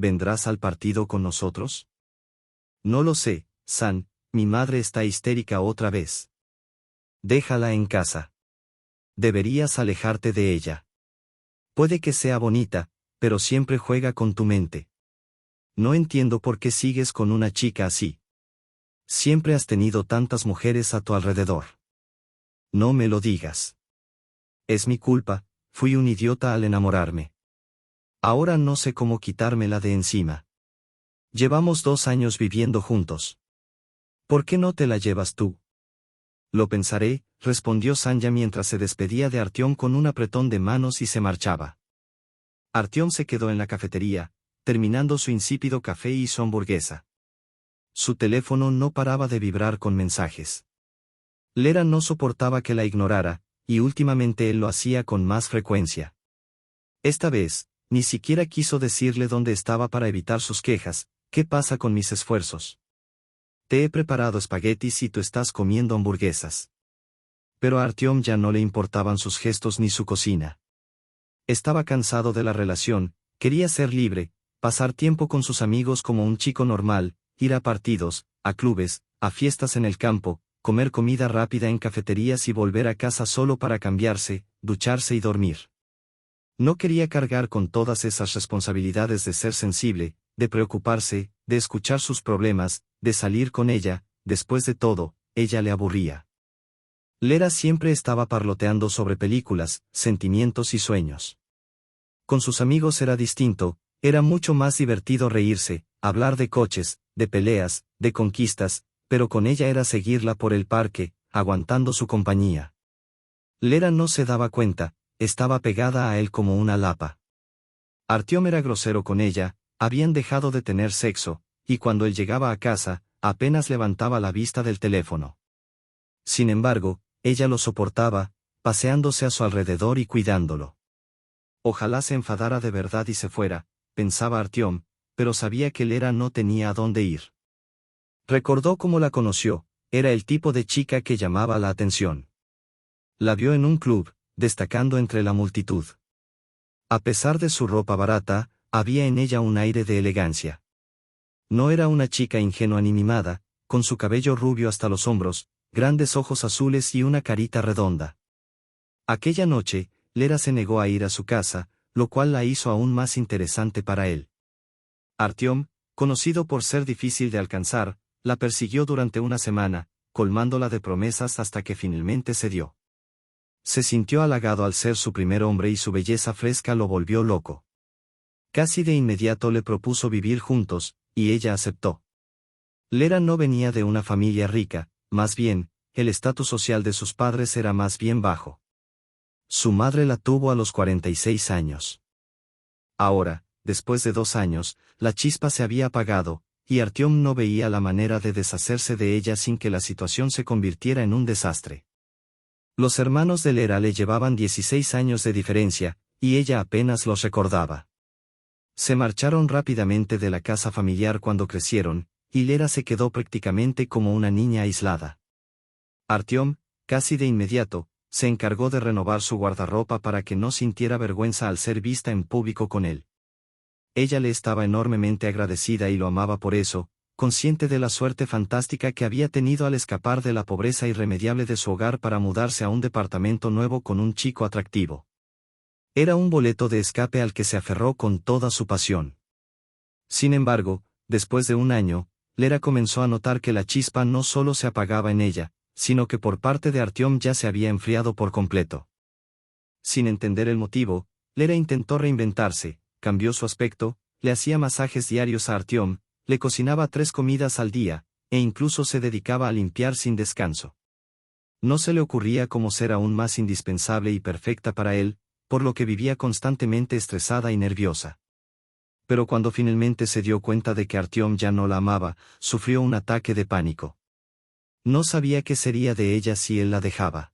¿Vendrás al partido con nosotros? No lo sé, San, mi madre está histérica otra vez. Déjala en casa. Deberías alejarte de ella. Puede que sea bonita, pero siempre juega con tu mente. No entiendo por qué sigues con una chica así. Siempre has tenido tantas mujeres a tu alrededor. No me lo digas. Es mi culpa, fui un idiota al enamorarme. Ahora no sé cómo quitármela de encima. Llevamos 2 años viviendo juntos. ¿Por qué no te la llevas tú? Lo pensaré, respondió Sanya mientras se despedía de Artyom con un apretón de manos y se marchaba. Artyom se quedó en la cafetería, terminando su insípido café y su hamburguesa. Su teléfono no paraba de vibrar con mensajes. Lera no soportaba que la ignorara, y últimamente él lo hacía con más frecuencia. Esta vez, ni siquiera quiso decirle dónde estaba para evitar sus quejas. ¿Qué pasa con mis esfuerzos? Te he preparado espaguetis y tú estás comiendo hamburguesas. Pero a Artyom ya no le importaban sus gestos ni su cocina. Estaba cansado de la relación, quería ser libre, pasar tiempo con sus amigos como un chico normal, ir a partidos, a clubes, a fiestas en el campo, comer comida rápida en cafeterías y volver a casa solo para cambiarse, ducharse y dormir. No quería cargar con todas esas responsabilidades de ser sensible, de preocuparse, de escuchar sus problemas, de salir con ella. Después de todo, ella le aburría. Lera siempre estaba parloteando sobre películas, sentimientos y sueños. Con sus amigos era distinto, era mucho más divertido reírse, hablar de coches, de peleas, de conquistas, pero con ella era seguirla por el parque, aguantando su compañía. Lera no se daba cuenta, estaba pegada a él como una lapa. Artyom era grosero con ella, habían dejado de tener sexo, y cuando él llegaba a casa, apenas levantaba la vista del teléfono. Sin embargo, ella lo soportaba, paseándose a su alrededor y cuidándolo. Ojalá se enfadara de verdad y se fuera, pensaba Artyom, pero sabía que Lera no tenía a dónde ir. Recordó cómo la conoció, era el tipo de chica que llamaba la atención. La vio en un club, destacando entre la multitud. A pesar de su ropa barata, había en ella un aire de elegancia. No era una chica ingenua ni mimada, con su cabello rubio hasta los hombros, grandes ojos azules y una carita redonda. Aquella noche, Lera se negó a ir a su casa, lo cual la hizo aún más interesante para él. Artyom, conocido por ser difícil de alcanzar, la persiguió durante una semana, colmándola de promesas hasta que finalmente cedió. Se sintió halagado al ser su primer hombre y su belleza fresca lo volvió loco. Casi de inmediato le propuso vivir juntos, y ella aceptó. Lera no venía de una familia rica, más bien, el estatus social de sus padres era más bien bajo. Su madre la tuvo a los 46 años. Ahora, después de 2 años, la chispa se había apagado, y Artyom no veía la manera de deshacerse de ella sin que la situación se convirtiera en un desastre. Los hermanos de Lera le llevaban 16 años de diferencia, y ella apenas los recordaba. Se marcharon rápidamente de la casa familiar cuando crecieron, y Lera se quedó prácticamente como una niña aislada. Artyom, casi de inmediato, se encargó de renovar su guardarropa para que no sintiera vergüenza al ser vista en público con él. Ella le estaba enormemente agradecida y lo amaba por eso, consciente de la suerte fantástica que había tenido al escapar de la pobreza irremediable de su hogar para mudarse a un departamento nuevo con un chico atractivo. Era un boleto de escape al que se aferró con toda su pasión. Sin embargo, después de 1 año, Lera comenzó a notar que la chispa no solo se apagaba en ella, sino que por parte de Artyom ya se había enfriado por completo. Sin entender el motivo, Lera intentó reinventarse, cambió su aspecto, le hacía masajes diarios a Artyom, le cocinaba 3 comidas al día, e incluso se dedicaba a limpiar sin descanso. No se le ocurría cómo ser aún más indispensable y perfecta para él, por lo que vivía constantemente estresada y nerviosa. Pero cuando finalmente se dio cuenta de que Artyom ya no la amaba, sufrió un ataque de pánico. No sabía qué sería de ella si él la dejaba.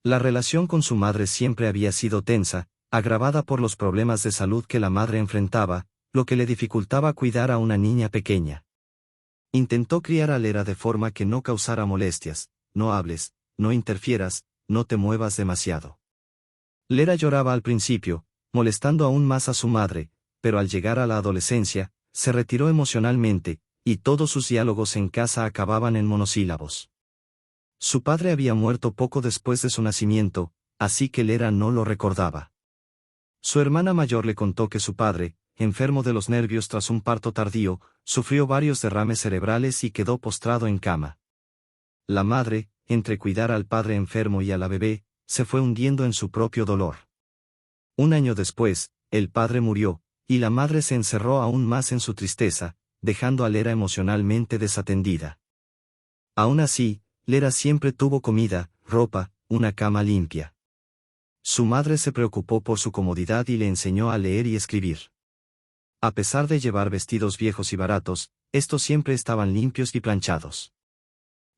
La relación con su madre siempre había sido tensa, agravada por los problemas de salud que la madre enfrentaba, lo que le dificultaba cuidar a una niña pequeña. Intentó criar a Lera de forma que no causara molestias: no hables, no interfieras, no te muevas demasiado. Lera lloraba al principio, molestando aún más a su madre, pero al llegar a la adolescencia, se retiró emocionalmente, y todos sus diálogos en casa acababan en monosílabos. Su padre había muerto poco después de su nacimiento, así que Lera no lo recordaba. Su hermana mayor le contó que su padre, enfermo de los nervios tras un parto tardío, sufrió varios derrames cerebrales y quedó postrado en cama. La madre, entre cuidar al padre enfermo y a la bebé, se fue hundiendo en su propio dolor. Un año después, el padre murió, y la madre se encerró aún más en su tristeza, dejando a Lera emocionalmente desatendida. Aún así, Lera siempre tuvo comida, ropa, una cama limpia. Su madre se preocupó por su comodidad y le enseñó a leer y escribir. A pesar de llevar vestidos viejos y baratos, estos siempre estaban limpios y planchados.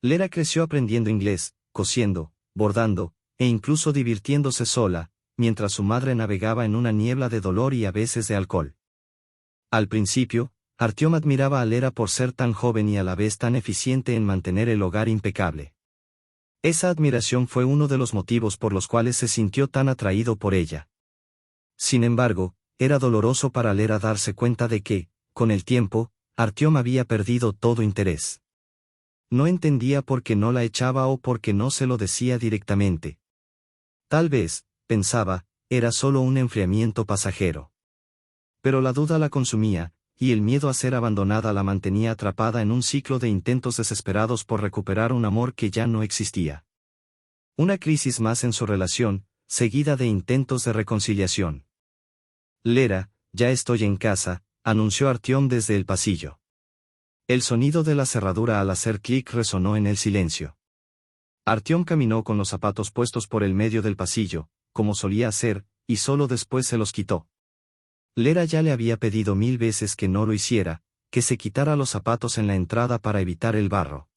Lera creció aprendiendo inglés, cosiendo, bordando, e incluso divirtiéndose sola, mientras su madre navegaba en una niebla de dolor y a veces de alcohol. Al principio, Artyom admiraba a Lera por ser tan joven y a la vez tan eficiente en mantener el hogar impecable. Esa admiración fue uno de los motivos por los cuales se sintió tan atraído por ella. Sin embargo, era doloroso para Lera darse cuenta de que, con el tiempo, Artyom había perdido todo interés. No entendía por qué no la echaba o por qué no se lo decía directamente. Tal vez, pensaba, era solo un enfriamiento pasajero. Pero la duda la consumía, y el miedo a ser abandonada la mantenía atrapada en un ciclo de intentos desesperados por recuperar un amor que ya no existía. Una crisis más en su relación, seguida de intentos de reconciliación. Lera, ya estoy en casa, anunció Artyom desde el pasillo. El sonido de la cerradura al hacer clic resonó en el silencio. Artyom caminó con los zapatos puestos por el medio del pasillo, como solía hacer, y solo después se los quitó. Lera ya le había pedido 1000 veces que no lo hiciera, que se quitara los zapatos en la entrada para evitar el barro.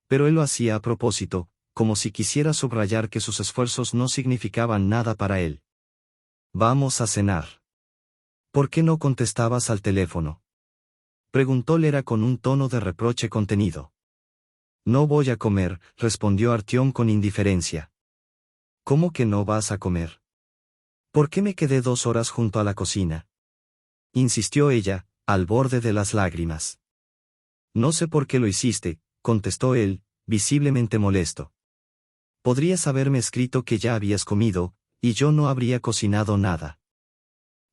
Pero él lo hacía a propósito, como si quisiera subrayar que sus esfuerzos no significaban nada para él. Vamos a cenar. ¿Por qué no contestabas al teléfono? Preguntó Lera con un tono de reproche contenido. No voy a comer, respondió Artyom con indiferencia. ¿Cómo que no vas a comer? ¿Por qué me quedé 2 horas junto a la cocina? Insistió ella, al borde de las lágrimas. No sé por qué lo hiciste, contestó él, visiblemente molesto. Podrías haberme escrito que ya habías comido, y yo no habría cocinado nada.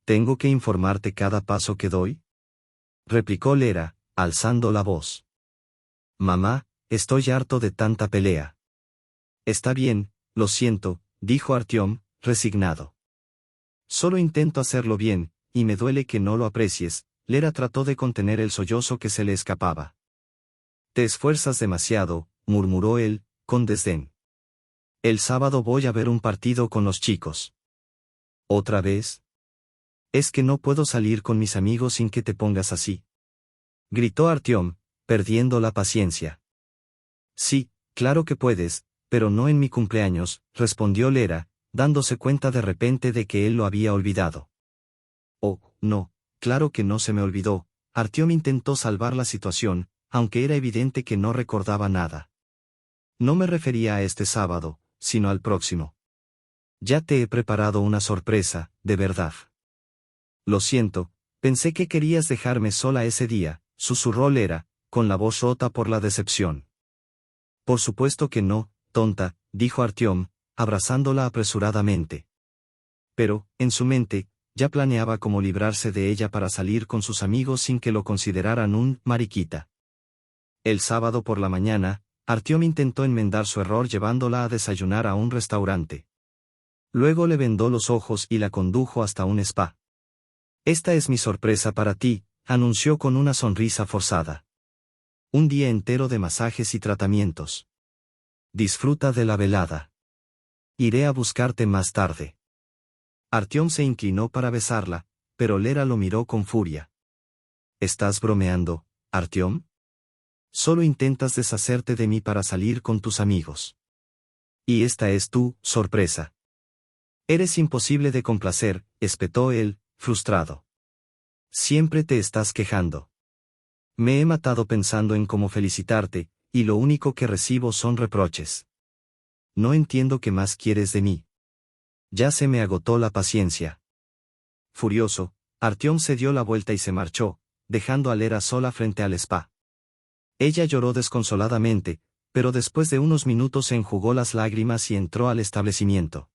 ¿Tengo que informarte cada paso que doy? Replicó Lera, alzando la voz. Mamá, estoy harto de tanta pelea. Está bien, lo siento, dijo Artyom, resignado. Solo intento hacerlo bien, y me duele que no lo aprecies. Lera trató de contener el sollozo que se le escapaba. Te esfuerzas demasiado, murmuró él, con desdén. El sábado voy a ver un partido con los chicos. ¿Otra vez? Es que no puedo salir con mis amigos sin que te pongas así. Gritó Artyom, perdiendo la paciencia. Sí, claro que puedes, pero no en mi cumpleaños, respondió Lera, dándose cuenta de repente de que él lo había olvidado. Oh, no, claro que no se me olvidó. Artyom intentó salvar la situación, aunque era evidente que no recordaba nada. No me refería a este sábado, sino al próximo. Ya te he preparado una sorpresa, de verdad. Lo siento, pensé que querías dejarme sola ese día, susurró Lera, con la voz rota por la decepción. Por supuesto que no, tonta, dijo Artyom, abrazándola apresuradamente. Pero, en su mente, ya planeaba cómo librarse de ella para salir con sus amigos sin que lo consideraran un mariquita. El sábado por la mañana, Artyom intentó enmendar su error llevándola a desayunar a un restaurante. Luego le vendó los ojos y la condujo hasta un spa. Esta es mi sorpresa para ti, anunció con una sonrisa forzada. Un día entero de masajes y tratamientos. Disfruta de la velada. Iré a buscarte más tarde. Artyom se inclinó para besarla, pero Lera lo miró con furia. ¿Estás bromeando, Artyom? Solo intentas deshacerte de mí para salir con tus amigos. Y esta es tu sorpresa. Eres imposible de complacer, espetó él, frustrado. Siempre te estás quejando. Me he matado pensando en cómo felicitarte, y lo único que recibo son reproches. No entiendo qué más quieres de mí. Ya se me agotó la paciencia. Furioso, Artyom se dio la vuelta y se marchó, dejando a Lera sola frente al spa. Ella lloró desconsoladamente, pero después de unos minutos se enjugó las lágrimas y entró al establecimiento.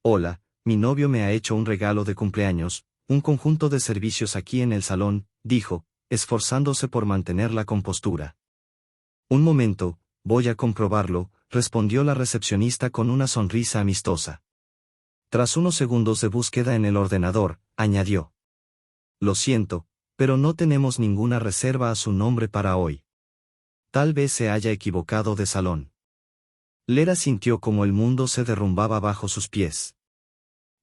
Hola, mi novio me ha hecho un regalo de cumpleaños, un conjunto de servicios aquí en el salón, dijo, esforzándose por mantener la compostura. Un momento, voy a comprobarlo, respondió la recepcionista con una sonrisa amistosa. Tras unos segundos de búsqueda en el ordenador, añadió. Lo siento, pero no tenemos ninguna reserva a su nombre para hoy. Tal vez se haya equivocado de salón. Lera sintió como el mundo se derrumbaba bajo sus pies.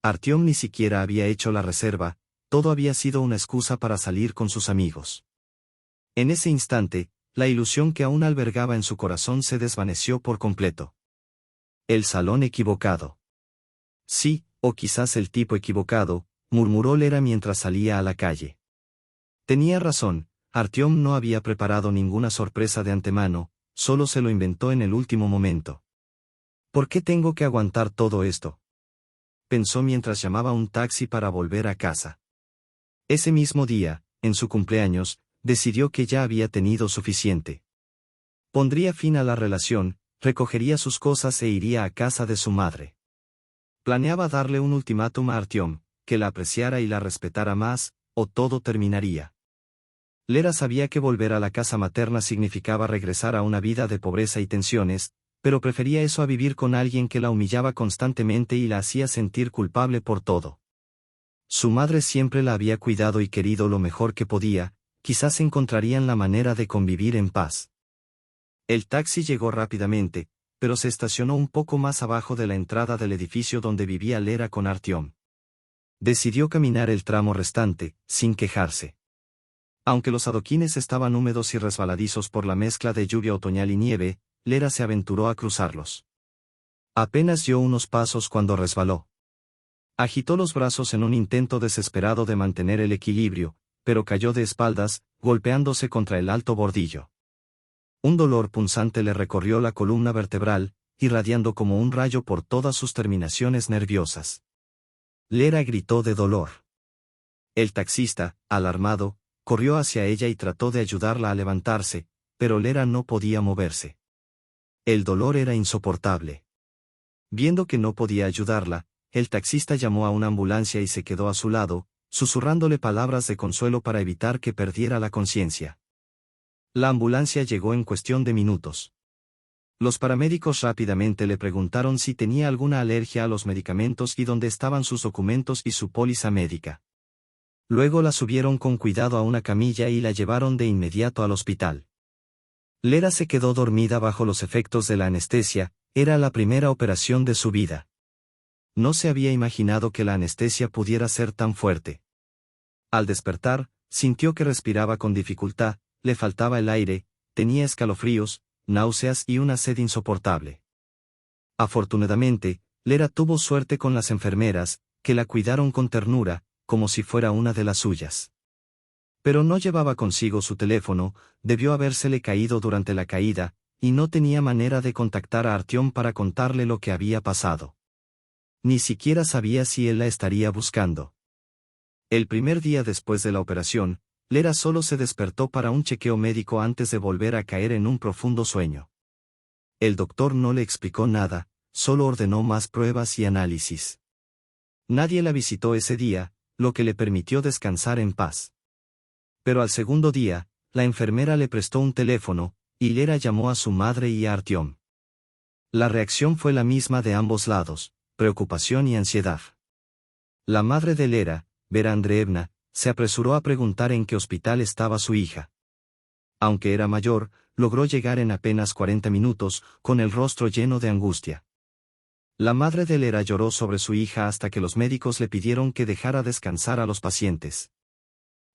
Artyom ni siquiera había hecho la reserva, todo había sido una excusa para salir con sus amigos. En ese instante, la ilusión que aún albergaba en su corazón se desvaneció por completo. El salón equivocado. Sí, o quizás el tipo equivocado, murmuró Lera mientras salía a la calle. Tenía razón, Artyom no había preparado ninguna sorpresa de antemano, solo se lo inventó en el último momento. ¿Por qué tengo que aguantar todo esto?, pensó mientras llamaba un taxi para volver a casa. Ese mismo día, en su cumpleaños, decidió que ya había tenido suficiente. Pondría fin a la relación, recogería sus cosas e iría a casa de su madre. Planeaba darle un ultimátum a Artyom, que la apreciara y la respetara más, o todo terminaría. Lera sabía que volver a la casa materna significaba regresar a una vida de pobreza y tensiones, pero prefería eso a vivir con alguien que la humillaba constantemente y la hacía sentir culpable por todo. Su madre siempre la había cuidado y querido lo mejor que podía, quizás encontrarían la manera de convivir en paz. El taxi llegó rápidamente, pero se estacionó un poco más abajo de la entrada del edificio donde vivía Lera con Artyom. Decidió caminar el tramo restante, sin quejarse. Aunque los adoquines estaban húmedos y resbaladizos por la mezcla de lluvia otoñal y nieve, Lera se aventuró a cruzarlos. Apenas dio unos pasos cuando resbaló. Agitó los brazos en un intento desesperado de mantener el equilibrio, pero cayó de espaldas, golpeándose contra el alto bordillo. Un dolor punzante le recorrió la columna vertebral, irradiando como un rayo por todas sus terminaciones nerviosas. Lera gritó de dolor. El taxista, alarmado, corrió hacia ella y trató de ayudarla a levantarse, pero Lera no podía moverse. El dolor era insoportable. Viendo que no podía ayudarla, el taxista llamó a una ambulancia y se quedó a su lado, susurrándole palabras de consuelo para evitar que perdiera la conciencia. La ambulancia llegó en cuestión de minutos. Los paramédicos rápidamente le preguntaron si tenía alguna alergia a los medicamentos y dónde estaban sus documentos y su póliza médica. Luego la subieron con cuidado a una camilla y la llevaron de inmediato al hospital. Lera se quedó dormida bajo los efectos de la anestesia, era la primera operación de su vida. No se había imaginado que la anestesia pudiera ser tan fuerte. Al despertar, sintió que respiraba con dificultad, le faltaba el aire, tenía escalofríos, náuseas y una sed insoportable. Afortunadamente, Lera tuvo suerte con las enfermeras, que la cuidaron con ternura, como si fuera una de las suyas. Pero no llevaba consigo su teléfono, debió habérsele caído durante la caída, y no tenía manera de contactar a Artyom para contarle lo que había pasado. Ni siquiera sabía si él la estaría buscando. El primer día después de la operación, Lera solo se despertó para un chequeo médico antes de volver a caer en un profundo sueño. El doctor no le explicó nada, solo ordenó más pruebas y análisis. Nadie la visitó ese día, lo que le permitió descansar en paz. Pero al segundo día, la enfermera le prestó un teléfono, y Lera llamó a su madre y a Artyom. La reacción fue la misma de ambos lados, preocupación y ansiedad. La madre de Lera, Vera Andreevna, se apresuró a preguntar en qué hospital estaba su hija. Aunque era mayor, logró llegar en apenas 40 minutos, con el rostro lleno de angustia. La madre de Lera lloró sobre su hija hasta que los médicos le pidieron que dejara descansar a los pacientes.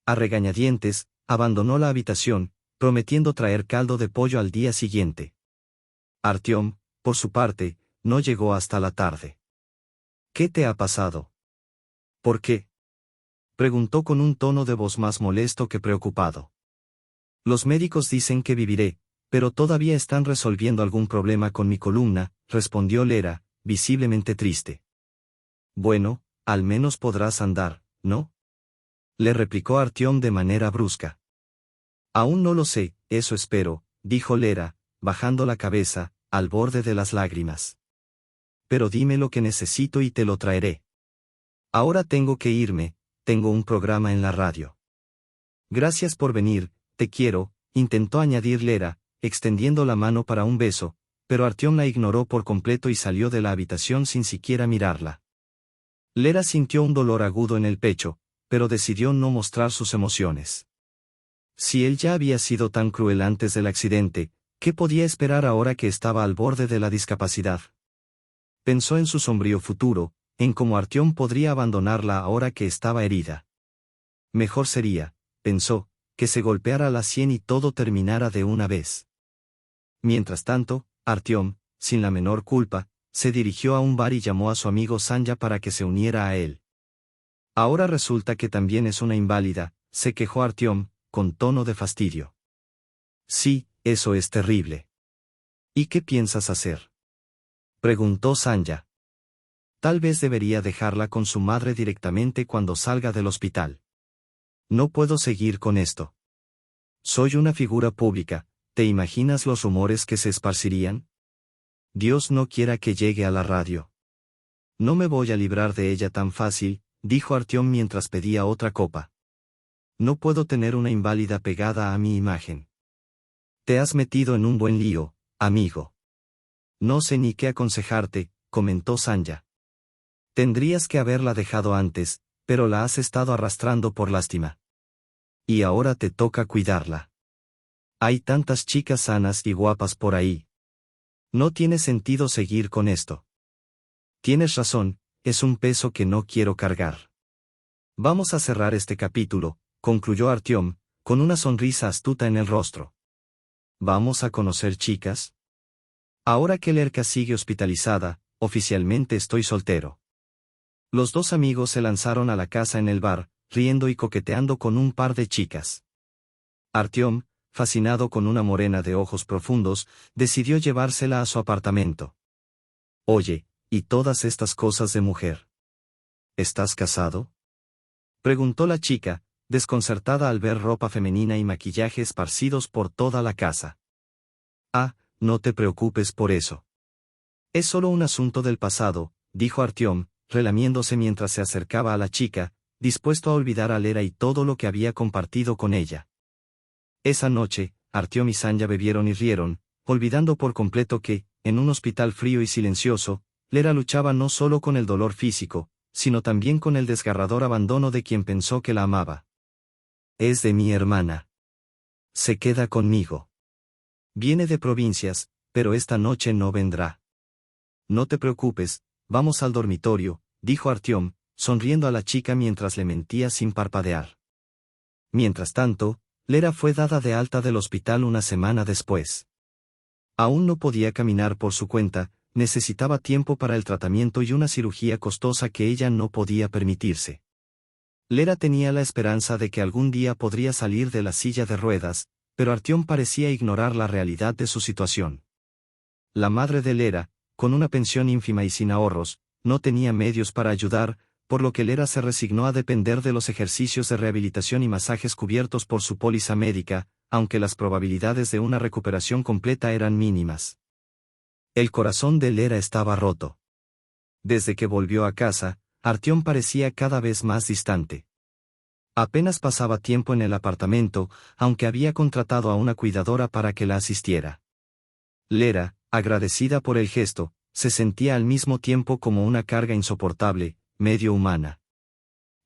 A regañadientes, abandonó la habitación, prometiendo traer caldo de pollo al día siguiente. Artyom, por su parte, no llegó hasta la tarde. ¿Qué te ha pasado? ¿Por qué?, preguntó con un tono de voz más molesto que preocupado. Los médicos dicen que viviré, pero todavía están resolviendo algún problema con mi columna, respondió Lera, visiblemente triste. Bueno, al menos podrás andar, ¿no? Le replicó Artyom de manera brusca. Aún no lo sé, eso espero, dijo Lera, bajando la cabeza, al borde de las lágrimas. Pero dime lo que necesito y te lo traeré. Ahora tengo que irme, tengo un programa en la radio. Gracias por venir, te quiero, intentó añadir Lera, extendiendo la mano para un beso, pero Artyom la ignoró por completo y salió de la habitación sin siquiera mirarla. Lera sintió un dolor agudo en el pecho, pero decidió no mostrar sus emociones. Si él ya había sido tan cruel antes del accidente, ¿qué podía esperar ahora que estaba al borde de la discapacidad? Pensó en su sombrío futuro, en cómo Artyom podría abandonarla ahora que estaba herida. Mejor sería, pensó, que se golpeara la sien y todo terminara de una vez. Mientras tanto, Artyom, sin la menor culpa, se dirigió a un bar y llamó a su amigo Sanja para que se uniera a él. Ahora resulta que también es una inválida, se quejó Artyom, con tono de fastidio. Sí, eso es terrible. ¿Y qué piensas hacer? Preguntó Sanja. Tal vez debería dejarla con su madre directamente cuando salga del hospital. No puedo seguir con esto. Soy una figura pública, ¿te imaginas los rumores que se esparcirían? Dios no quiera que llegue a la radio. No me voy a librar de ella tan fácil, dijo Artyom mientras pedía otra copa. No puedo tener una inválida pegada a mi imagen. Te has metido en un buen lío, amigo. No sé ni qué aconsejarte, comentó Sanja. Tendrías que haberla dejado antes, pero la has estado arrastrando por lástima. Y ahora te toca cuidarla. Hay tantas chicas sanas y guapas por ahí. No tiene sentido seguir con esto. Tienes razón, es un peso que no quiero cargar. Vamos a cerrar este capítulo, concluyó Artyom, con una sonrisa astuta en el rostro. ¿Vamos a conocer chicas? Ahora que Lerka sigue hospitalizada, oficialmente estoy soltero. Los dos amigos se lanzaron a la casa en el bar, riendo y coqueteando con un par de chicas. Artyom, fascinado con una morena de ojos profundos, decidió llevársela a su apartamento. Oye, ¿y todas estas cosas de mujer? ¿Estás casado? Preguntó la chica, desconcertada al ver ropa femenina y maquillaje esparcidos por toda la casa. Ah, no te preocupes por eso. Es solo un asunto del pasado, dijo Artyom, relamiéndose mientras se acercaba a la chica, dispuesto a olvidar a Lera y todo lo que había compartido con ella. Esa noche, Artyom y Sanja bebieron y rieron, olvidando por completo que, en un hospital frío y silencioso, Lera luchaba no solo con el dolor físico, sino también con el desgarrador abandono de quien pensó que la amaba. Es de mi hermana. Se queda conmigo. Viene de provincias, pero esta noche no vendrá. No te preocupes, vamos al dormitorio, dijo Artyom, sonriendo a la chica mientras le mentía sin parpadear. Mientras tanto, Lera fue dada de alta del hospital una semana después. Aún no podía caminar por su cuenta, necesitaba tiempo para el tratamiento y una cirugía costosa que ella no podía permitirse. Lera tenía la esperanza de que algún día podría salir de la silla de ruedas, pero Artyom parecía ignorar la realidad de su situación. La madre de Lera, con una pensión ínfima y sin ahorros, no tenía medios para ayudar, por lo que Lera se resignó a depender de los ejercicios de rehabilitación y masajes cubiertos por su póliza médica, aunque las probabilidades de una recuperación completa eran mínimas. El corazón de Lera estaba roto. Desde que volvió a casa, Artyom parecía cada vez más distante. Apenas pasaba tiempo en el apartamento, aunque había contratado a una cuidadora para que la asistiera. Lera, agradecida por el gesto, se sentía al mismo tiempo como una carga insoportable, medio humana.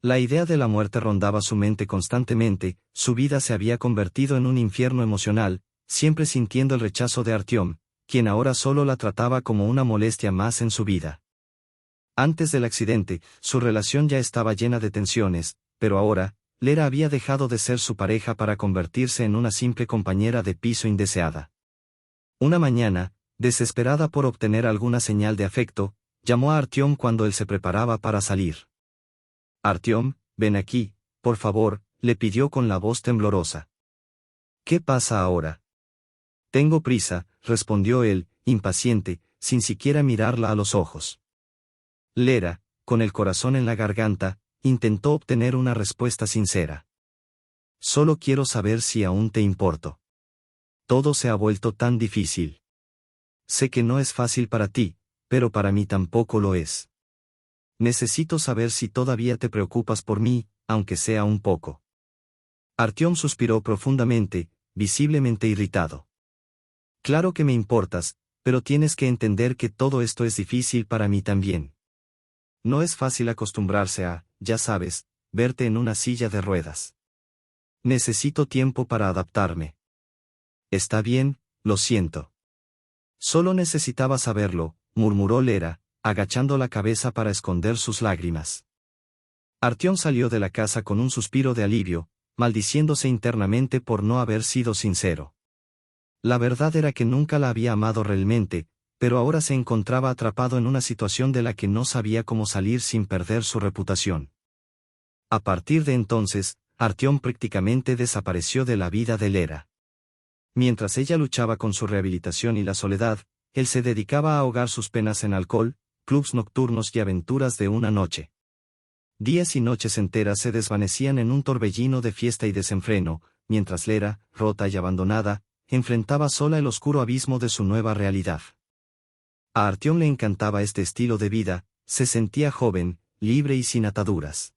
La idea de la muerte rondaba su mente constantemente, su vida se había convertido en un infierno emocional, siempre sintiendo el rechazo de Artyom, quien ahora solo la trataba como una molestia más en su vida. Antes del accidente, su relación ya estaba llena de tensiones, pero ahora, Lera había dejado de ser su pareja para convertirse en una simple compañera de piso indeseada. Una mañana, desesperada por obtener alguna señal de afecto, llamó a Artyom cuando él se preparaba para salir. Artyom, ven aquí, por favor, le pidió con la voz temblorosa. ¿Qué pasa ahora? Tengo prisa, respondió él, impaciente, sin siquiera mirarla a los ojos. Lera, con el corazón en la garganta, intentó obtener una respuesta sincera. Solo quiero saber si aún te importo. Todo se ha vuelto tan difícil. Sé que no es fácil para ti, pero para mí tampoco lo es. Necesito saber si todavía te preocupas por mí, aunque sea un poco. Artyom suspiró profundamente, visiblemente irritado. Claro que me importas, pero tienes que entender que todo esto es difícil para mí también. No es fácil acostumbrarse a, ya sabes, verte en una silla de ruedas. Necesito tiempo para adaptarme. Está bien, lo siento. Solo necesitaba saberlo, murmuró Lera, agachando la cabeza para esconder sus lágrimas. Artyom salió de la casa con un suspiro de alivio, maldiciéndose internamente por no haber sido sincero. La verdad era que nunca la había amado realmente, pero ahora se encontraba atrapado en una situación de la que no sabía cómo salir sin perder su reputación. A partir de entonces, Artyom prácticamente desapareció de la vida de Lera. Mientras ella luchaba con su rehabilitación y la soledad, él se dedicaba a ahogar sus penas en alcohol, clubs nocturnos y aventuras de una noche. Días y noches enteras se desvanecían en un torbellino de fiesta y desenfreno, mientras Lera, rota y abandonada, enfrentaba sola el oscuro abismo de su nueva realidad. A Artyom le encantaba este estilo de vida, se sentía joven, libre y sin ataduras.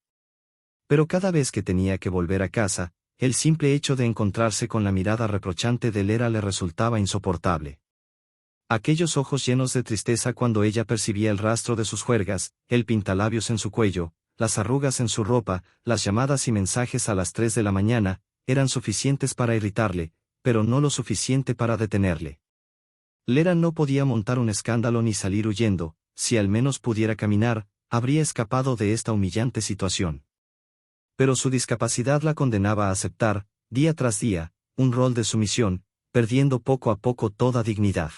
Pero cada vez que tenía que volver a casa, el simple hecho de encontrarse con la mirada reprochante de Lera le resultaba insoportable. Aquellos ojos llenos de tristeza cuando ella percibía el rastro de sus juergas, el pintalabios en su cuello, las arrugas en su ropa, las llamadas y mensajes a las 3 de la mañana, eran suficientes para irritarle, pero no lo suficiente para detenerle. Lera no podía montar un escándalo ni salir huyendo, si al menos pudiera caminar, habría escapado de esta humillante situación. Pero su discapacidad la condenaba a aceptar, día tras día, un rol de sumisión, perdiendo poco a poco toda dignidad.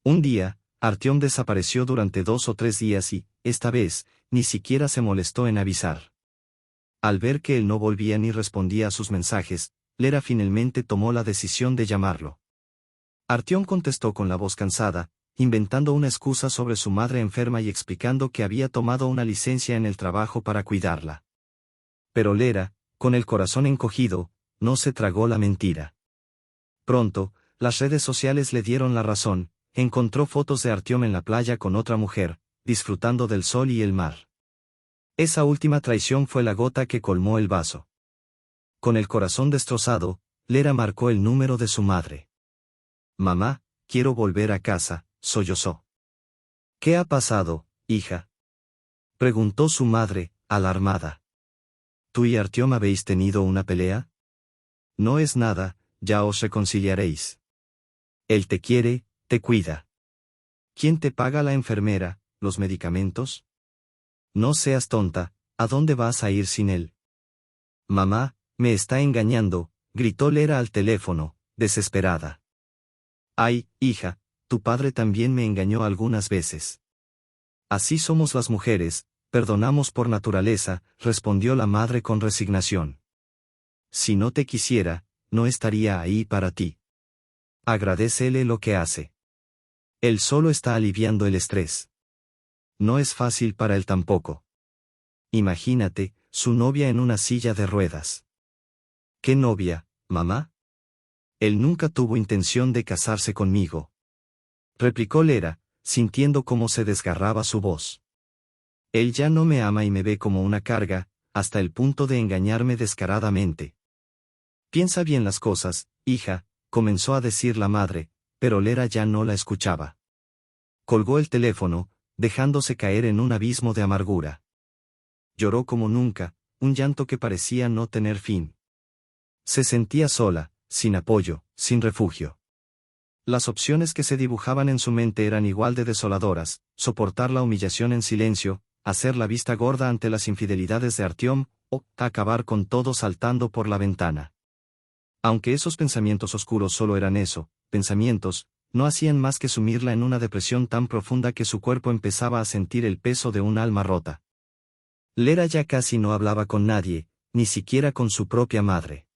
Un día, Artyom desapareció durante 2 o 3 días y, esta vez, ni siquiera se molestó en avisar. Al ver que él no volvía ni respondía a sus mensajes, Lera finalmente tomó la decisión de llamarlo. Artyom contestó con la voz cansada, inventando una excusa sobre su madre enferma y explicando que había tomado una licencia en el trabajo para cuidarla. Pero Lera, con el corazón encogido, no se tragó la mentira. Pronto, las redes sociales le dieron la razón, encontró fotos de Artyom en la playa con otra mujer, disfrutando del sol y el mar. Esa última traición fue la gota que colmó el vaso. Con el corazón destrozado, Lera marcó el número de su madre. «Mamá, quiero volver a casa», sollozó. «¿Qué ha pasado, hija?», preguntó su madre, alarmada. «¿Tú y Artyom habéis tenido una pelea?». «No es nada, ya os reconciliaréis. Él te quiere, te cuida». «¿Quién te paga la enfermera, los medicamentos?». «No seas tonta, ¿a dónde vas a ir sin él?». «Mamá, me está engañando», gritó Lera al teléfono, desesperada. «Ay, hija, tu padre también me engañó algunas veces». «Así somos las mujeres, perdonamos por naturaleza», respondió la madre con resignación. «Si no te quisiera, no estaría ahí para ti. Agradécele lo que hace. Él solo está aliviando el estrés. No es fácil para él tampoco. Imagínate, su novia en una silla de ruedas». «¿Qué novia, mamá?». «Él nunca tuvo intención de casarse conmigo», replicó Lera, sintiendo cómo se desgarraba su voz. «Él ya no me ama y me ve como una carga, hasta el punto de engañarme descaradamente». «Piensa bien las cosas, hija», comenzó a decir la madre, pero Lera ya no la escuchaba. Colgó el teléfono, dejándose caer en un abismo de amargura. Lloró como nunca, un llanto que parecía no tener fin. Se sentía sola, sin apoyo, sin refugio. Las opciones que se dibujaban en su mente eran igual de desoladoras: soportar la humillación en silencio, hacer la vista gorda ante las infidelidades de Artyom, o acabar con todo saltando por la ventana. Aunque esos pensamientos oscuros solo eran eso, pensamientos, no hacían más que sumirla en una depresión tan profunda que su cuerpo empezaba a sentir el peso de un alma rota. Lera ya casi no hablaba con nadie, ni siquiera con su propia madre.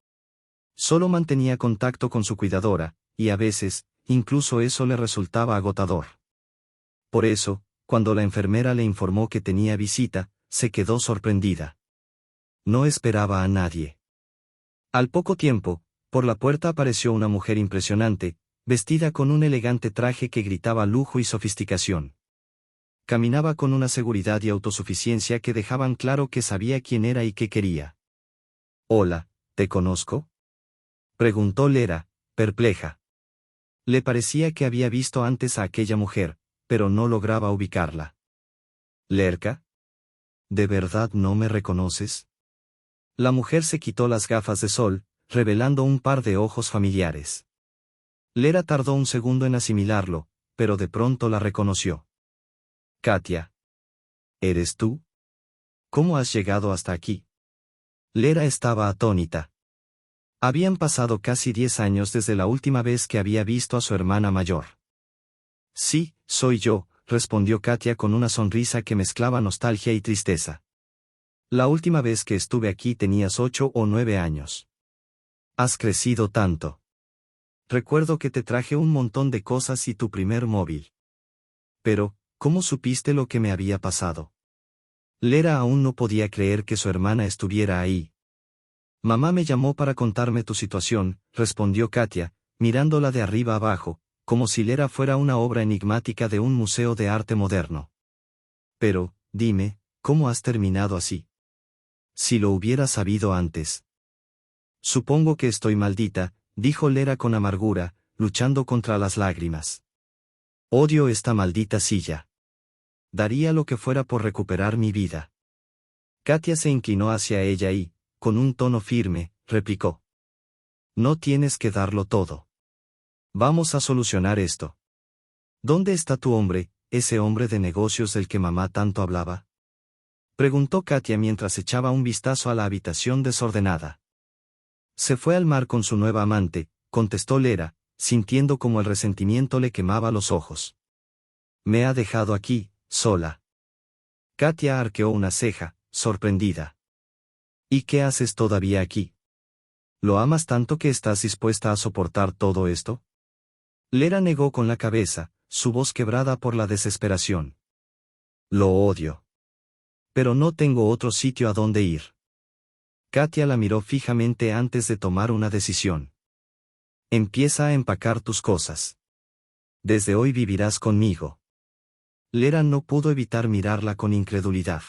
Solo mantenía contacto con su cuidadora, y a veces, incluso eso le resultaba agotador. Por eso, cuando la enfermera le informó que tenía visita, se quedó sorprendida. No esperaba a nadie. Al poco tiempo, por la puerta apareció una mujer impresionante, vestida con un elegante traje que gritaba lujo y sofisticación. Caminaba con una seguridad y autosuficiencia que dejaban claro que sabía quién era y qué quería. «Hola, ¿te conozco?», preguntó Lera, perpleja. Le parecía que había visto antes a aquella mujer, pero no lograba ubicarla. «¿Lerka? ¿De verdad no me reconoces?». La mujer se quitó las gafas de sol, revelando un par de ojos familiares. Lera tardó un segundo en asimilarlo, pero de pronto la reconoció. «Katia. ¿Eres tú? ¿Cómo has llegado hasta aquí?». Lera estaba atónita. Habían pasado casi 10 años desde la última vez que había visto a su hermana mayor. «Sí, soy yo», respondió Katia con una sonrisa que mezclaba nostalgia y tristeza. «La última vez que estuve aquí tenías 8 o 9 años. Has crecido tanto. Recuerdo que te traje un montón de cosas y tu primer móvil. Pero, ¿cómo supiste lo que me había pasado?». Lera aún no podía creer que su hermana estuviera ahí. «Mamá me llamó para contarme tu situación», respondió Katia, mirándola de arriba abajo, como si Lera fuera una obra enigmática de un museo de arte moderno. «Pero, dime, ¿cómo has terminado así? Si lo hubiera sabido antes». «Supongo que estoy maldita», dijo Lera con amargura, luchando contra las lágrimas. «Odio esta maldita silla. Daría lo que fuera por recuperar mi vida». Katia se inclinó hacia ella y, con un tono firme, replicó. «No tienes que darlo todo. Vamos a solucionar esto. ¿Dónde está tu hombre, ese hombre de negocios del que mamá tanto hablaba?», preguntó Katia mientras echaba un vistazo a la habitación desordenada. «Se fue al mar con su nueva amante», contestó Lera, sintiendo como el resentimiento le quemaba los ojos. «Me ha dejado aquí, sola». Katia arqueó una ceja, sorprendida. «¿Y qué haces todavía aquí? ¿Lo amas tanto que estás dispuesta a soportar todo esto?». Lera negó con la cabeza, su voz quebrada por la desesperación. «Lo odio. Pero no tengo otro sitio a donde ir». Katia la miró fijamente antes de tomar una decisión. «Empieza a empacar tus cosas. Desde hoy vivirás conmigo». Lera no pudo evitar mirarla con incredulidad.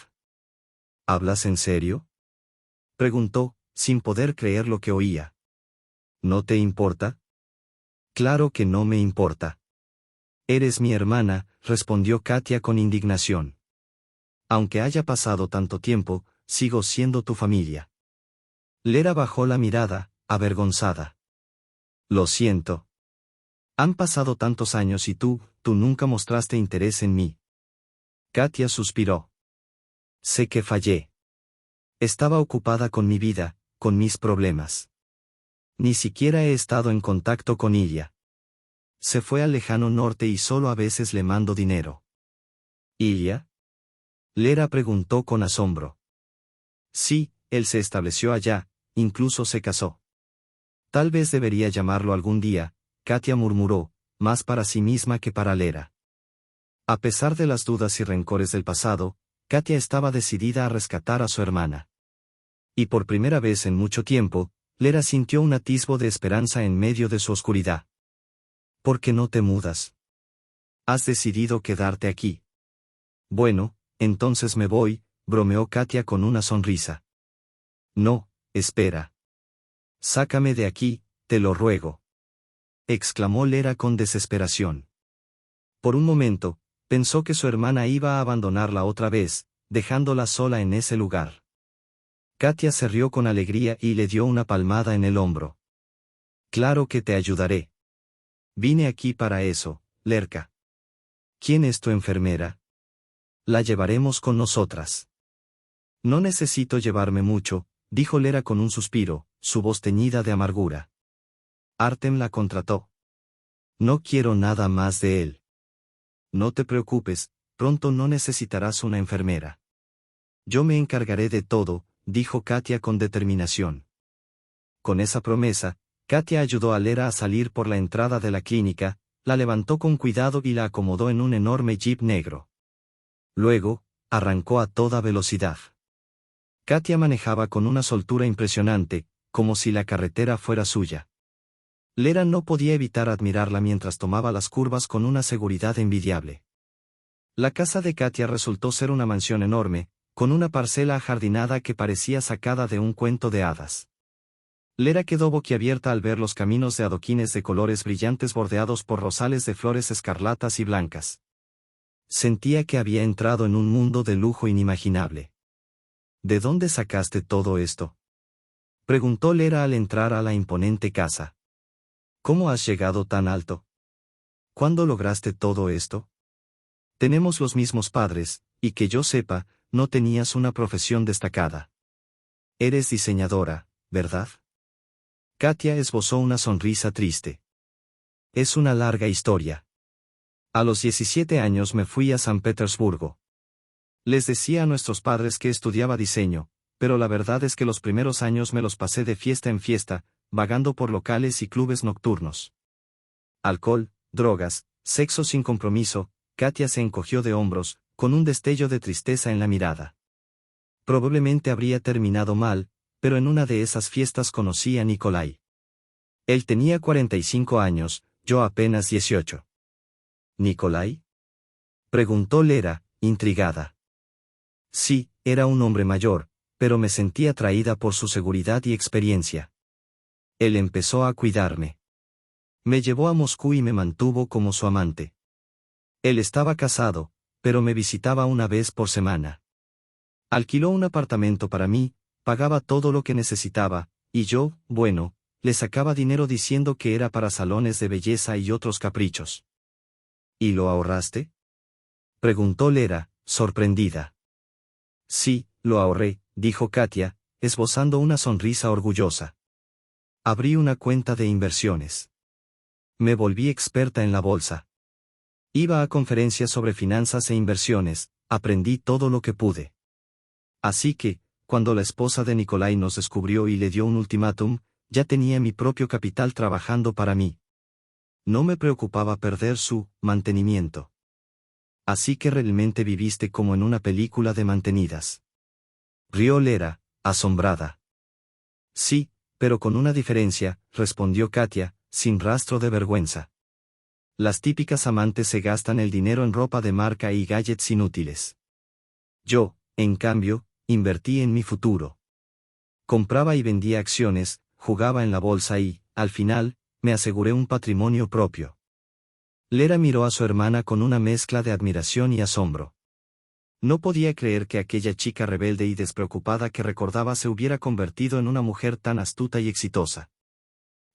«¿Hablas en serio?», preguntó, sin poder creer lo que oía. «¿No te importa?». «Claro que no me importa. Eres mi hermana», respondió Katia con indignación. «Aunque haya pasado tanto tiempo, sigo siendo tu familia». Lera bajó la mirada, avergonzada. «Lo siento. Han pasado tantos años y tú nunca mostraste interés en mí». Katia suspiró. «Sé que fallé. Estaba ocupada con mi vida, con mis problemas. Ni siquiera he estado en contacto con ella. Se fue al lejano norte y solo a veces le mando dinero». «¿Ilya?», Lera preguntó con asombro. «Sí, él se estableció allá, incluso se casó». «Tal vez debería llamarlo algún día», Katia murmuró, más para sí misma que para Lera. A pesar de las dudas y rencores del pasado, Katia estaba decidida a rescatar a su hermana. Y por primera vez en mucho tiempo, Lera sintió un atisbo de esperanza en medio de su oscuridad. «¿Por qué no te mudas? ¿Has decidido quedarte aquí?». «Bueno, entonces me voy», bromeó Katia con una sonrisa. «No, espera. Sácame de aquí, te lo ruego», exclamó Lera con desesperación. Por un momento, pensó que su hermana iba a abandonarla otra vez, dejándola sola en ese lugar. Katia se rió con alegría y le dio una palmada en el hombro. «Claro que te ayudaré. Vine aquí para eso, Lerka. ¿Quién es tu enfermera? La llevaremos con nosotras». «No necesito llevarme mucho», dijo Lera con un suspiro, su voz teñida de amargura. «Artem la contrató. No quiero nada más de él». «No te preocupes, pronto no necesitarás una enfermera. Yo me encargaré de todo», dijo Katia con determinación. Con esa promesa, Katia ayudó a Lera a salir por la entrada de la clínica, la levantó con cuidado y la acomodó en un enorme jeep negro. Luego, arrancó a toda velocidad. Katia manejaba con una soltura impresionante, como si la carretera fuera suya. Lera no podía evitar admirarla mientras tomaba las curvas con una seguridad envidiable. La casa de Katia resultó ser una mansión enorme, con una parcela ajardinada que parecía sacada de un cuento de hadas. Lera quedó boquiabierta al ver los caminos de adoquines de colores brillantes bordeados por rosales de flores escarlatas y blancas. Sentía que había entrado en un mundo de lujo inimaginable. ¿De dónde sacaste todo esto?, preguntó Lera al entrar a la imponente casa. ¿Cómo has llegado tan alto? ¿Cuándo lograste todo esto? Tenemos los mismos padres, y que yo sepa, no tenías una profesión destacada. Eres diseñadora, ¿verdad? Katia esbozó una sonrisa triste. Es una larga historia. A los 17 años me fui a San Petersburgo. Les decía a nuestros padres que estudiaba diseño, pero la verdad es que los primeros años me los pasé de fiesta en fiesta, vagando por locales y clubes nocturnos. Alcohol, drogas, sexo sin compromiso. Katia se encogió de hombros, con un destello de tristeza en la mirada. Probablemente habría terminado mal, pero en una de esas fiestas conocí a Nikolai. Él tenía 45 años, yo apenas 18. ¿Nikolai?, preguntó Lera, intrigada. Sí, era un hombre mayor, pero me sentí atraída por su seguridad y experiencia. Él empezó a cuidarme. Me llevó a Moscú y me mantuvo como su amante. Él estaba casado, pero me visitaba una vez por semana. Alquiló un apartamento para mí, pagaba todo lo que necesitaba, y yo, bueno, le sacaba dinero diciendo que era para salones de belleza y otros caprichos. ¿Y lo ahorraste?, preguntó Lera, sorprendida. Sí, lo ahorré, dijo Katia, esbozando una sonrisa orgullosa. Abrí una cuenta de inversiones. Me volví experta en la bolsa. Iba a conferencias sobre finanzas e inversiones, aprendí todo lo que pude. Así que, cuando la esposa de Nikolai nos descubrió y le dio un ultimátum, ya tenía mi propio capital trabajando para mí. No me preocupaba perder su mantenimiento. Así que realmente viviste como en una película de mantenidas. Rió Lera, asombrada. Sí, pero con una diferencia, respondió Katia, sin rastro de vergüenza. Las típicas amantes se gastan el dinero en ropa de marca y gadgets inútiles. Yo, en cambio, invertí en mi futuro. Compraba y vendía acciones, jugaba en la bolsa y, al final, me aseguré un patrimonio propio. Lera miró a su hermana con una mezcla de admiración y asombro. No podía creer que aquella chica rebelde y despreocupada que recordaba se hubiera convertido en una mujer tan astuta y exitosa.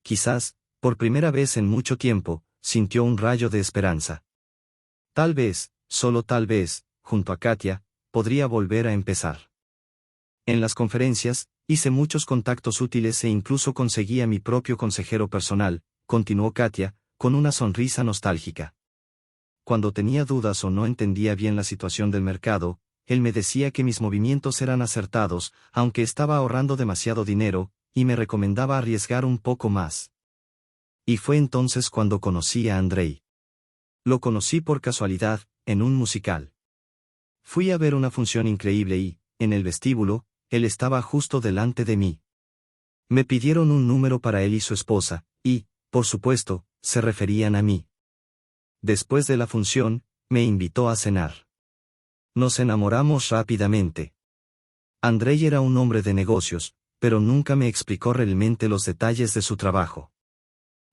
Quizás, por primera vez en mucho tiempo, sintió un rayo de esperanza. Tal vez, solo tal vez, junto a Katia, podría volver a empezar. En las conferencias, hice muchos contactos útiles e incluso conseguí a mi propio consejero personal, continuó Katia, con una sonrisa nostálgica. Cuando tenía dudas o no entendía bien la situación del mercado, él me decía que mis movimientos eran acertados, aunque estaba ahorrando demasiado dinero, y me recomendaba arriesgar un poco más. Y fue entonces cuando conocí a Andrei. Lo conocí por casualidad, en un musical. Fui a ver una función increíble y, en el vestíbulo, él estaba justo delante de mí. Me pidieron un número para él y su esposa, y, por supuesto, se referían a mí. Después de la función, me invitó a cenar. Nos enamoramos rápidamente. Andrei era un hombre de negocios, pero nunca me explicó realmente los detalles de su trabajo.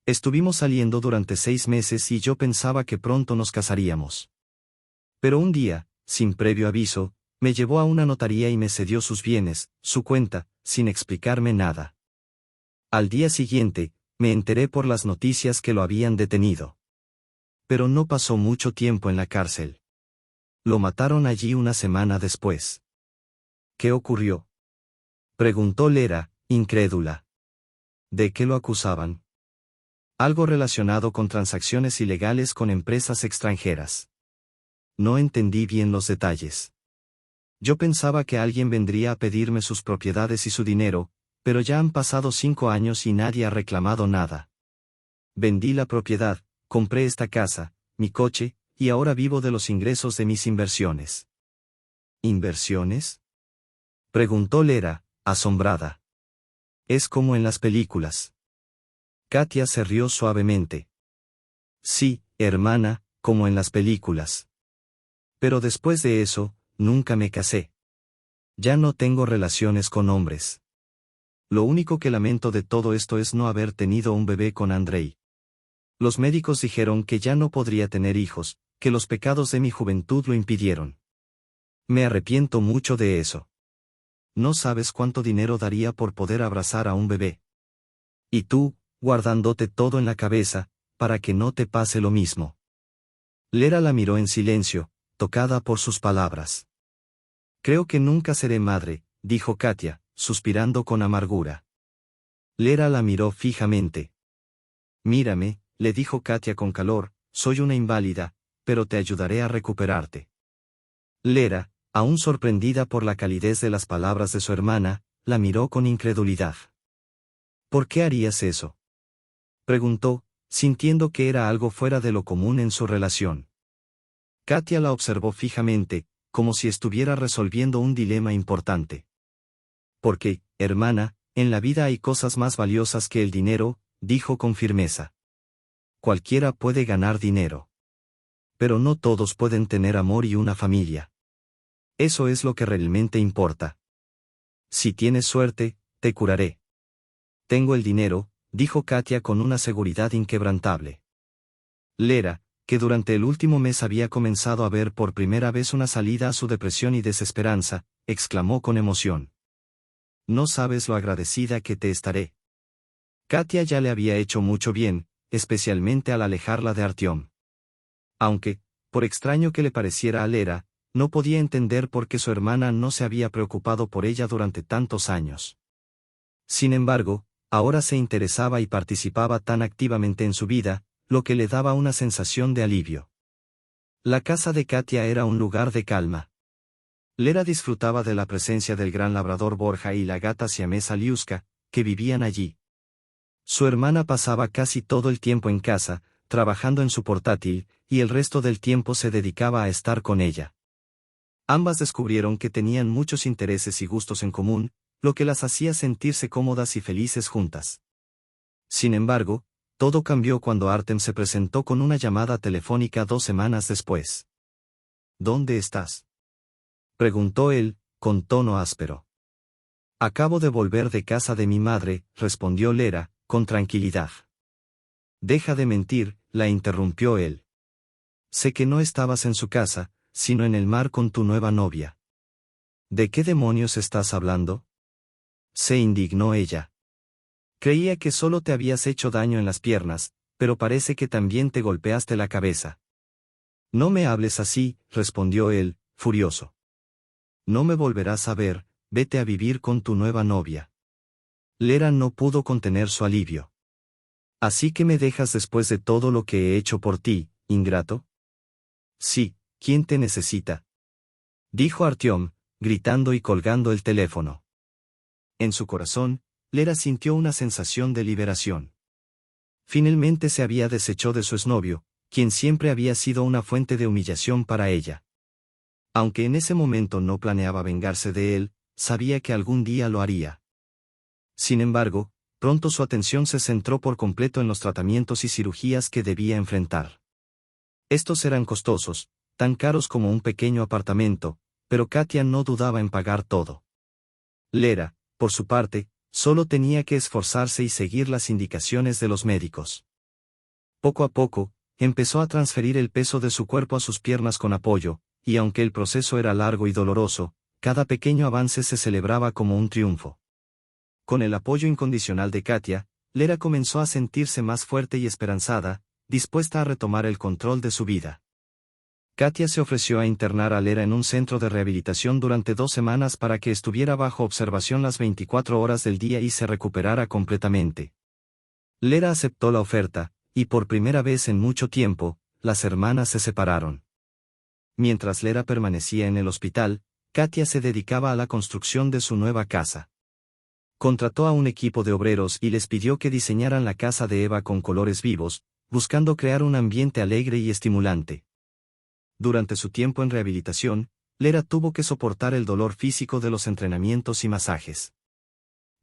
Estuvimos saliendo durante 6 meses y yo pensaba que pronto nos casaríamos. Pero un día, sin previo aviso, me llevó a una notaría y me cedió sus bienes, su cuenta, sin explicarme nada. Al día siguiente, me enteré por las noticias que lo habían detenido. Pero no pasó mucho tiempo en la cárcel. Lo mataron allí una semana después. ¿Qué ocurrió?, preguntó Lera, incrédula. ¿De qué lo acusaban? Algo relacionado con transacciones ilegales con empresas extranjeras. No entendí bien los detalles. Yo pensaba que alguien vendría a pedirme sus propiedades y su dinero, pero ya han pasado 5 años y nadie ha reclamado nada. Vendí la propiedad, compré esta casa, mi coche, y ahora vivo de los ingresos de mis inversiones. ¿Inversiones? Preguntó Lera, asombrada. Es como en las películas. Katia se rió suavemente. Sí, hermana, como en las películas. Pero después de eso, nunca me casé. Ya no tengo relaciones con hombres. Lo único que lamento de todo esto es no haber tenido un bebé con Andrei. Los médicos dijeron que ya no podría tener hijos, que los pecados de mi juventud lo impidieron. Me arrepiento mucho de eso. No sabes cuánto dinero daría por poder abrazar a un bebé. Y tú, guardándote todo en la cabeza, para que no te pase lo mismo. Lera la miró en silencio, tocada por sus palabras. Creo que nunca seré madre, dijo Katia, suspirando con amargura. Lera la miró fijamente. Mírame, le dijo Katia con calor, soy una inválida, pero te ayudaré a recuperarte. Lera, aún sorprendida por la calidez de las palabras de su hermana, la miró con incredulidad. ¿Por qué harías eso?, preguntó, sintiendo que era algo fuera de lo común en su relación. Katia la observó fijamente, como si estuviera resolviendo un dilema importante. Porque, hermana, en la vida hay cosas más valiosas que el dinero, dijo con firmeza. Cualquiera puede ganar dinero. Pero no todos pueden tener amor y una familia. Eso es lo que realmente importa. Si tienes suerte, te curaré. Tengo el dinero, dijo Katia con una seguridad inquebrantable. Lera, que durante el último mes había comenzado a ver por primera vez una salida a su depresión y desesperanza, exclamó con emoción. No sabes lo agradecida que te estaré. Katia ya le había hecho mucho bien, especialmente al alejarla de Artyom. Aunque, por extraño que le pareciera a Lera, no podía entender por qué su hermana no se había preocupado por ella durante tantos años. Sin embargo, ahora se interesaba y participaba tan activamente en su vida, lo que le daba una sensación de alivio. La casa de Katia era un lugar de calma. Lera disfrutaba de la presencia del gran labrador Borja y la gata siamesa Liuska, que vivían allí. Su hermana pasaba casi todo el tiempo en casa, trabajando en su portátil, y el resto del tiempo se dedicaba a estar con ella. Ambas descubrieron que tenían muchos intereses y gustos en común, lo que las hacía sentirse cómodas y felices juntas. Sin embargo, todo cambió cuando Artem se presentó con una llamada telefónica 2 semanas después. ¿Dónde estás?, preguntó él, con tono áspero. Acabo de volver de casa de mi madre, respondió Lera, con tranquilidad. Deja de mentir, la interrumpió él. Sé que no estabas en su casa, sino en el mar con tu nueva novia. ¿De qué demonios estás hablando?, se indignó ella. Creía que solo te habías hecho daño en las piernas, pero parece que también te golpeaste la cabeza. No me hables así, respondió él, furioso. No me volverás a ver, vete a vivir con tu nueva novia. Lera no pudo contener su alivio. ¿Así que me dejas después de todo lo que he hecho por ti, ingrato? Sí, ¿quién te necesita?, dijo Artyom, gritando y colgando el teléfono. En su corazón, Lera sintió una sensación de liberación. Finalmente se había deshecho de su exnovio, quien siempre había sido una fuente de humillación para ella. Aunque en ese momento no planeaba vengarse de él, sabía que algún día lo haría. Sin embargo, pronto su atención se centró por completo en los tratamientos y cirugías que debía enfrentar. Estos eran costosos, tan caros como un pequeño apartamento, pero Katia no dudaba en pagar todo. Lera, por su parte, solo tenía que esforzarse y seguir las indicaciones de los médicos. Poco a poco, empezó a transferir el peso de su cuerpo a sus piernas con apoyo, y aunque el proceso era largo y doloroso, cada pequeño avance se celebraba como un triunfo. Con el apoyo incondicional de Katia, Lera comenzó a sentirse más fuerte y esperanzada, dispuesta a retomar el control de su vida. Katia se ofreció a internar a Lera en un centro de rehabilitación durante 2 semanas para que estuviera bajo observación las 24 horas del día y se recuperara completamente. Lera aceptó la oferta, y por primera vez en mucho tiempo, las hermanas se separaron. Mientras Lera permanecía en el hospital, Katia se dedicaba a la construcción de su nueva casa. Contrató a un equipo de obreros y les pidió que diseñaran la casa de Eva con colores vivos, buscando crear un ambiente alegre y estimulante. Durante su tiempo en rehabilitación, Lera tuvo que soportar el dolor físico de los entrenamientos y masajes.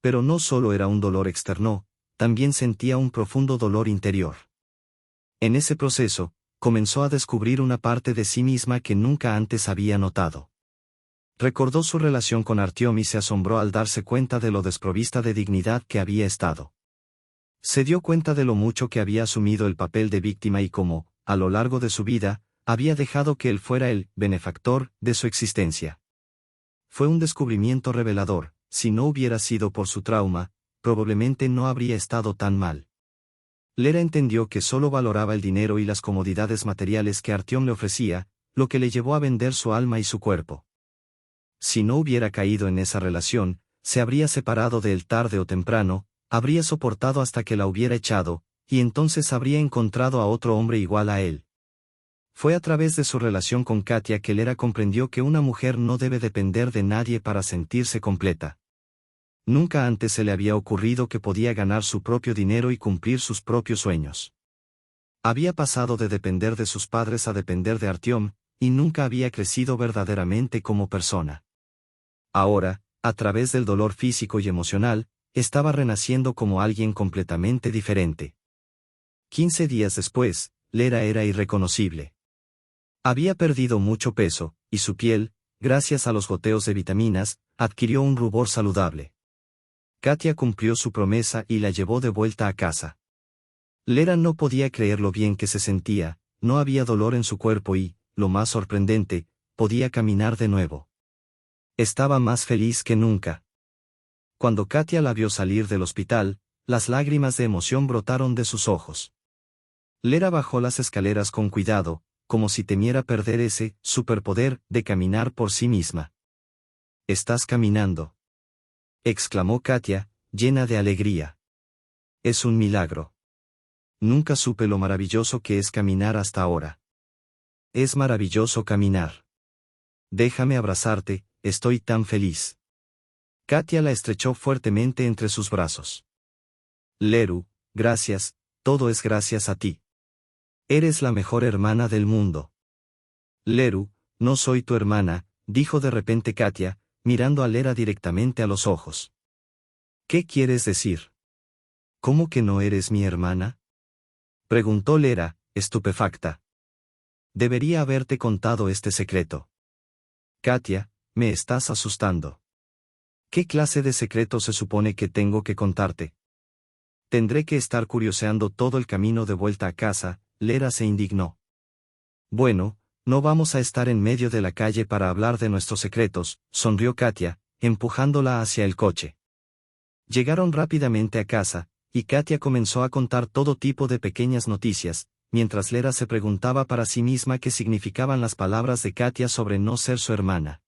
Pero no solo era un dolor externo, también sentía un profundo dolor interior. En ese proceso, comenzó a descubrir una parte de sí misma que nunca antes había notado. Recordó su relación con Artyom y se asombró al darse cuenta de lo desprovista de dignidad que había estado. Se dio cuenta de lo mucho que había asumido el papel de víctima y cómo, a lo largo de su vida, había dejado que él fuera el benefactor de su existencia. Fue un descubrimiento revelador. Si no hubiera sido por su trauma, probablemente no habría estado tan mal. Lera entendió que solo valoraba el dinero y las comodidades materiales que Artyom le ofrecía, lo que le llevó a vender su alma y su cuerpo. Si no hubiera caído en esa relación, se habría separado de él tarde o temprano, habría soportado hasta que la hubiera echado, y entonces habría encontrado a otro hombre igual a él. Fue a través de su relación con Katia que Lera comprendió que una mujer no debe depender de nadie para sentirse completa. Nunca antes se le había ocurrido que podía ganar su propio dinero y cumplir sus propios sueños. Había pasado de depender de sus padres a depender de Artyom, y nunca había crecido verdaderamente como persona. Ahora, a través del dolor físico y emocional, estaba renaciendo como alguien completamente diferente. 15 días después, Lera era irreconocible. Había perdido mucho peso, y su piel, gracias a los goteos de vitaminas, adquirió un rubor saludable. Katia cumplió su promesa y la llevó de vuelta a casa. Lera no podía creer lo bien que se sentía, no había dolor en su cuerpo y, lo más sorprendente, podía caminar de nuevo. Estaba más feliz que nunca. Cuando Katia la vio salir del hospital, las lágrimas de emoción brotaron de sus ojos. Lera bajó las escaleras con cuidado, como si temiera perder ese superpoder de caminar por sí misma. «¿Estás caminando?», exclamó Katia, llena de alegría. «Es un milagro. Nunca supe lo maravilloso que es caminar hasta ahora. Es maravilloso caminar. Déjame abrazarte, estoy tan feliz». Katia la estrechó fuertemente entre sus brazos. «Leru, gracias, todo es gracias a ti. Eres la mejor hermana del mundo». «Leru, no soy tu hermana», dijo de repente Katia, mirando a Lera directamente a los ojos. «¿Qué quieres decir? ¿Cómo que no eres mi hermana?», preguntó Lera, estupefacta. «Debería haberte contado este secreto». «Katia, me estás asustando. ¿Qué clase de secreto se supone que tengo que contarte? Tendré que estar curioseando todo el camino de vuelta a casa», Lera se indignó. «Bueno, no vamos a estar en medio de la calle para hablar de nuestros secretos», sonrió Katia, empujándola hacia el coche. Llegaron rápidamente a casa, y Katia comenzó a contar todo tipo de pequeñas noticias, mientras Lera se preguntaba para sí misma qué significaban las palabras de Katia sobre no ser su hermana.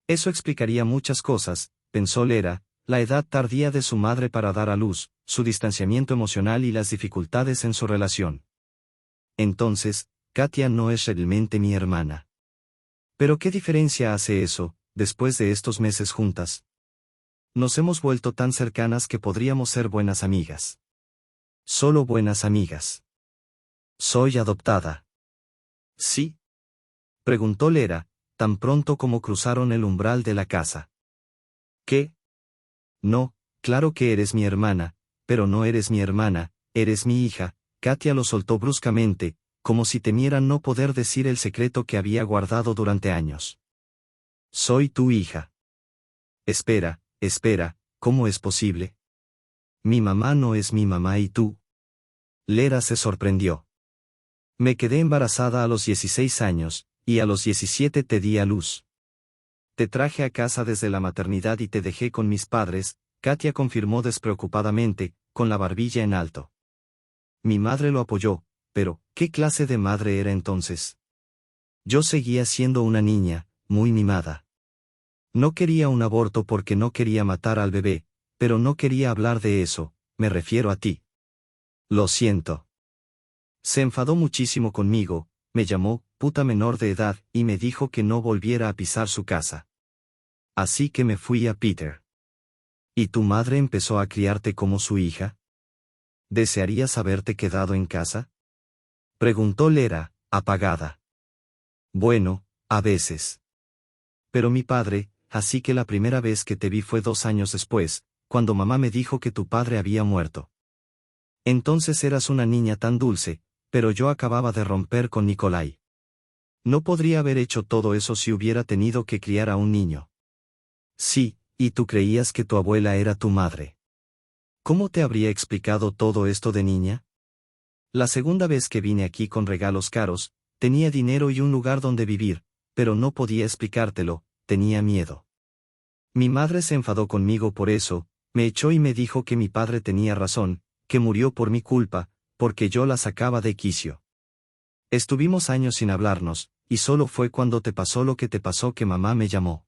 Eso explicaría muchas cosas, pensó Lera, la edad tardía de su madre para dar a luz, su distanciamiento emocional y las dificultades en su relación. Entonces, Katia no es realmente mi hermana. ¿Pero qué diferencia hace eso, después de estos meses juntas? Nos hemos vuelto tan cercanas que podríamos ser buenas amigas. Solo buenas amigas. ¿Soy adoptada?». «¿Sí?», preguntó Lera, tan pronto como cruzaron el umbral de la casa. «¿Qué? No, claro que eres mi hermana, pero no eres mi hermana, eres mi hija». Katia lo soltó bruscamente, como si temiera no poder decir el secreto que había guardado durante años. «Soy tu hija». «Espera, espera, ¿cómo es posible? Mi mamá no es mi mamá y tú». Lera se sorprendió. «Me quedé embarazada a los 16 años, y a los 17 te di a luz. Te traje a casa desde la maternidad y te dejé con mis padres», Katia confirmó despreocupadamente, con la barbilla en alto. «Mi madre lo apoyó, pero, ¿qué clase de madre era entonces? Yo seguía siendo una niña, muy mimada. No quería un aborto porque no quería matar al bebé, pero no quería hablar de eso, me refiero a ti. Lo siento». Se enfadó muchísimo conmigo, me llamó puta menor de edad y me dijo que no volviera a pisar su casa. Así que me fui a Peter. ¿Y tu madre empezó a criarte como su hija? ¿Desearías haberte quedado en casa?», preguntó Lera, apagada. «Bueno, a veces. Pero mi padre, así que la primera vez que te vi fue 2 años después, cuando mamá me dijo que tu padre había muerto. Entonces eras una niña tan dulce, pero yo acababa de romper con Nikolai. No podría haber hecho todo eso si hubiera tenido que criar a un niño. Sí, y tú creías que tu abuela era tu madre. ¿Cómo te habría explicado todo esto de niña? La segunda vez que vine aquí con regalos caros, tenía dinero y un lugar donde vivir, pero no podía explicártelo, tenía miedo. Mi madre se enfadó conmigo por eso, me echó y me dijo que mi padre tenía razón, que murió por mi culpa, porque yo la sacaba de quicio. Estuvimos años sin hablarnos, y solo fue cuando te pasó lo que te pasó que mamá me llamó.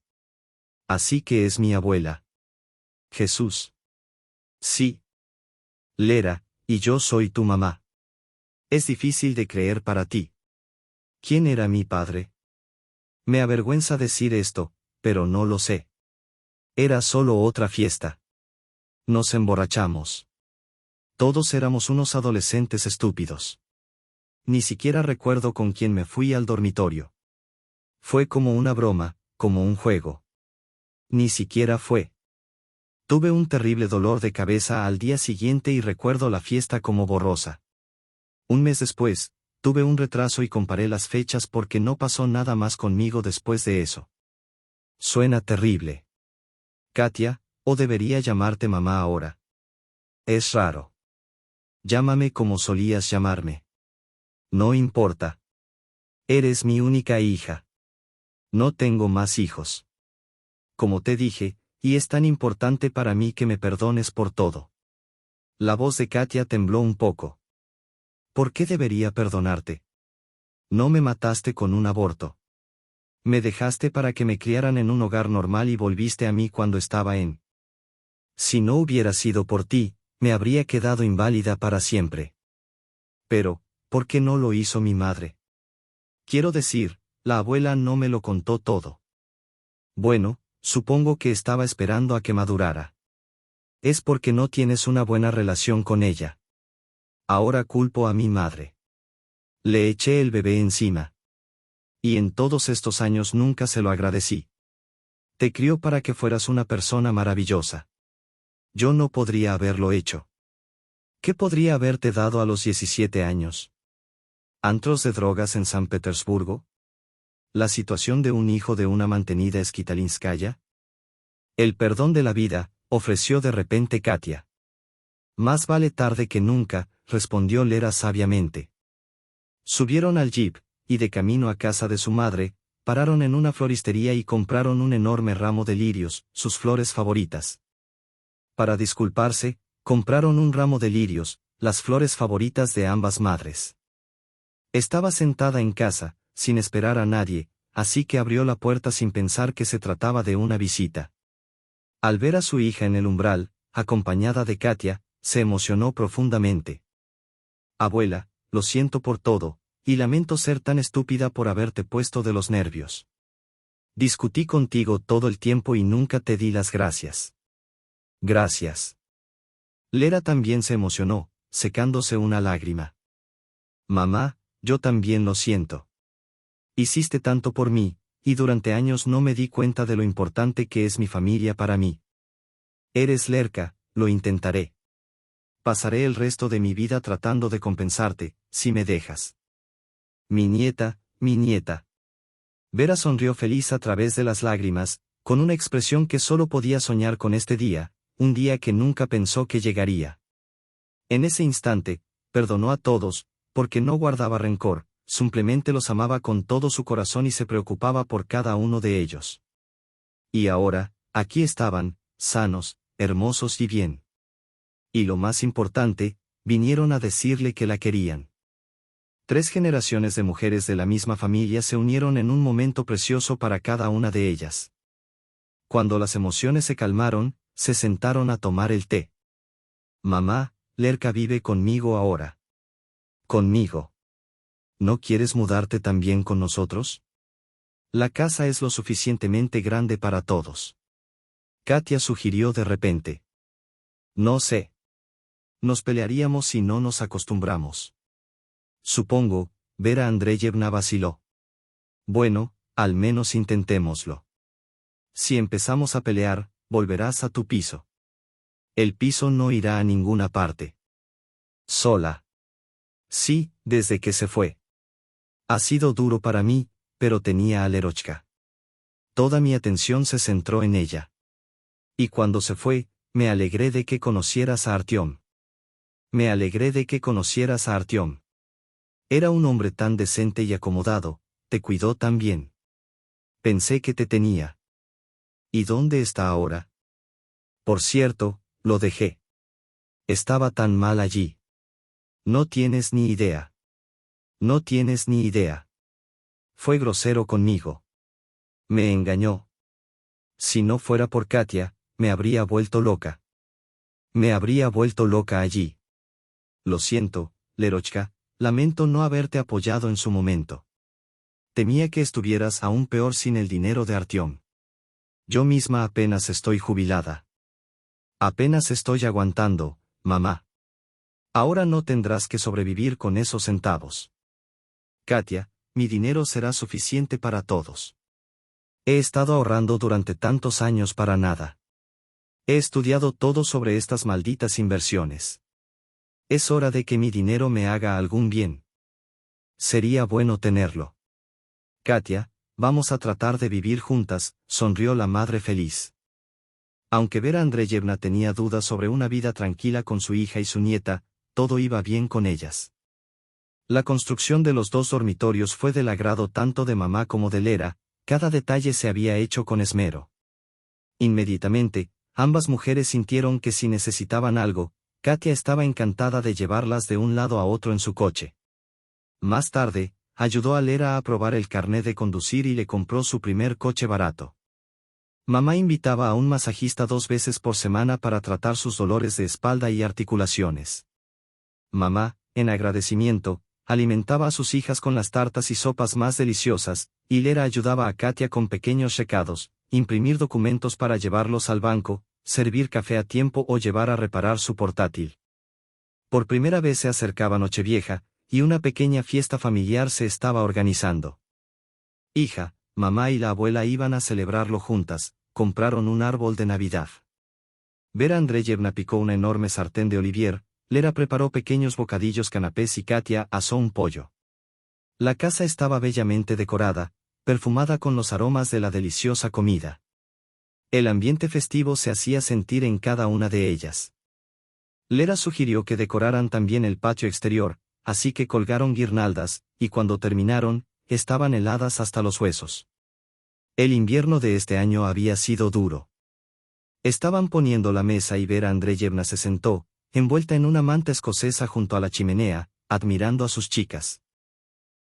Así que es mi abuela. Jesús. Sí. Lera, y yo soy tu mamá. Es difícil de creer para ti. ¿Quién era mi padre? Me avergüenza decir esto, pero no lo sé. Era solo otra fiesta. Nos emborrachamos. Todos éramos unos adolescentes estúpidos. Ni siquiera recuerdo con quién me fui al dormitorio. Fue como una broma, como un juego. Ni siquiera fue. Tuve un terrible dolor de cabeza al día siguiente y recuerdo la fiesta como borrosa. Un mes después, tuve un retraso y comparé las fechas porque no pasó nada más conmigo después de eso. Suena terrible. Katia, o debería llamarte mamá ahora. Es raro. Llámame como solías llamarme. No importa. Eres mi única hija. No tengo más hijos. Como te dije, y es tan importante para mí que me perdones por todo. La voz de Katia tembló un poco. ¿Por qué debería perdonarte? No me mataste con un aborto. Me dejaste para que me criaran en un hogar normal y volviste a mí cuando estaba en. Si no hubiera sido por ti, me habría quedado inválida para siempre. Pero, ¿por qué no lo hizo mi madre? Quiero decir, la abuela no me lo contó todo. Bueno, supongo que estaba esperando a que madurara. Es porque no tienes una buena relación con ella. Ahora culpo a mi madre. Le eché el bebé encima. Y en todos estos años nunca se lo agradecí. Te crió para que fueras una persona maravillosa. Yo no podría haberlo hecho. ¿Qué podría haberte dado a los 17 años? ¿Antros de drogas en San Petersburgo? ¿La situación de un hijo de una mantenida Skitalinskaya? El perdón de la vida, ofreció de repente Katia. Más vale tarde que nunca, respondió Lera sabiamente. Subieron al jeep, y de camino a casa de su madre, pararon en una floristería y compraron un enorme ramo de lirios, sus flores favoritas. Para disculparse, compraron un ramo de lirios, las flores favoritas de ambas madres. Estaba sentada en casa, sin esperar a nadie, así que abrió la puerta sin pensar que se trataba de una visita. Al ver a su hija en el umbral, acompañada de Katia, se emocionó profundamente. Abuela, lo siento por todo, y lamento ser tan estúpida por haberte puesto de los nervios. Discutí contigo todo el tiempo y nunca te di las gracias. Gracias. Lera también se emocionó, secándose una lágrima. Mamá, yo también lo siento. Hiciste tanto por mí, y durante años no me di cuenta de lo importante que es mi familia para mí. Eres Lerka, lo intentaré. Pasaré el resto de mi vida tratando de compensarte, si me dejas. Mi nieta, mi nieta. Vera sonrió feliz a través de las lágrimas, con una expresión que solo podía soñar con este día, un día que nunca pensó que llegaría. En ese instante, perdonó a todos, porque no guardaba rencor, simplemente los amaba con todo su corazón y se preocupaba por cada uno de ellos. Y ahora, aquí estaban, sanos, hermosos y bien. Y lo más importante, vinieron a decirle que la querían. 3 generaciones de mujeres de la misma familia se unieron en un momento precioso para cada una de ellas. Cuando las emociones se calmaron, se sentaron a tomar el té. Mamá, Lerka vive conmigo ahora. Conmigo. ¿No quieres mudarte también con nosotros? La casa es lo suficientemente grande para todos. Katia sugirió de repente. No sé. Nos pelearíamos si no nos acostumbramos. Supongo, Vera Andreyevna vaciló. Bueno, al menos intentémoslo. Si empezamos a pelear, volverás a tu piso. El piso no irá a ninguna parte. Sola. Sí, desde que se fue. Ha sido duro para mí, pero tenía a Lerochka. Toda mi atención se centró en ella. Y cuando se fue, me alegré de que conocieras a Artyom. Me alegré de que conocieras a Artyom. Era un hombre tan decente y acomodado, te cuidó tan bien. Pensé que te tenía. ¿Y dónde está ahora? Por cierto, lo dejé. Estaba tan mal allí. No tienes ni idea. No tienes ni idea. Fue grosero conmigo. Me engañó. Si no fuera por Katia, me habría vuelto loca. Me habría vuelto loca allí. Lo siento, Lerochka, lamento no haberte apoyado en su momento. Temía que estuvieras aún peor sin el dinero de Artyom. Yo misma apenas estoy jubilada. Apenas estoy aguantando, mamá. Ahora no tendrás que sobrevivir con esos centavos. Katia, mi dinero será suficiente para todos. He estado ahorrando durante tantos años para nada. He estudiado todo sobre estas malditas inversiones. Es hora de que mi dinero me haga algún bien. Sería bueno tenerlo. Katia, vamos a tratar de vivir juntas, sonrió la madre feliz. Aunque Vera Andreyevna tenía dudas sobre una vida tranquila con su hija y su nieta, todo iba bien con ellas. La construcción de los 2 dormitorios fue del agrado tanto de mamá como de Lera, cada detalle se había hecho con esmero. Inmediatamente, ambas mujeres sintieron que si necesitaban algo, Katia estaba encantada de llevarlas de un lado a otro en su coche. Más tarde, ayudó a Lera a aprobar el carné de conducir y le compró su primer coche barato. Mamá invitaba a un masajista 2 veces por semana para tratar sus dolores de espalda y articulaciones. Mamá, en agradecimiento, alimentaba a sus hijas con las tartas y sopas más deliciosas, y Lera ayudaba a Katia con pequeños recados, imprimir documentos para llevarlos al banco, servir café a tiempo o llevar a reparar su portátil. Por primera vez se acercaba Nochevieja, y una pequeña fiesta familiar se estaba organizando. Hija, mamá y la abuela iban a celebrarlo juntas, compraron un árbol de Navidad. Vera Andreyevna picó una enorme sartén de Olivier, Lera preparó pequeños bocadillos canapés y Katia asó un pollo. La casa estaba bellamente decorada, perfumada con los aromas de la deliciosa comida. El ambiente festivo se hacía sentir en cada una de ellas. Lera sugirió que decoraran también el patio exterior, así que colgaron guirnaldas, y cuando terminaron, estaban heladas hasta los huesos. El invierno de este año había sido duro. Estaban poniendo la mesa y Vera Andreyevna se sentó, envuelta en una manta escocesa junto a la chimenea, admirando a sus chicas.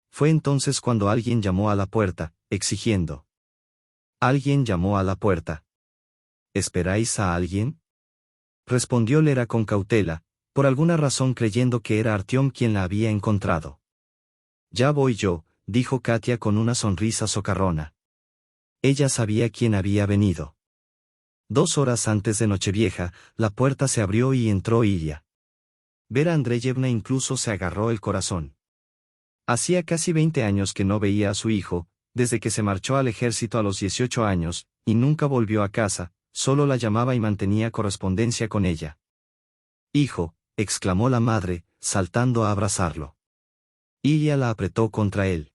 Fue entonces cuando alguien llamó a la puerta, exigiendo. Alguien llamó a la puerta. ¿Esperáis a alguien? Respondió Lera con cautela, por alguna razón creyendo que era Artyom quien la había encontrado. Ya voy yo, dijo Katia con una sonrisa socarrona. Ella sabía quién había venido. 2 horas antes de Nochevieja, la puerta se abrió y entró Ilya. Vera Andreyevna incluso se agarró el corazón. Hacía casi 20 años que no veía a su hijo, desde que se marchó al ejército a los 18 años, y nunca volvió a casa, solo la llamaba y mantenía correspondencia con ella. Hijo, exclamó la madre, saltando a abrazarlo. Ilya la apretó contra él.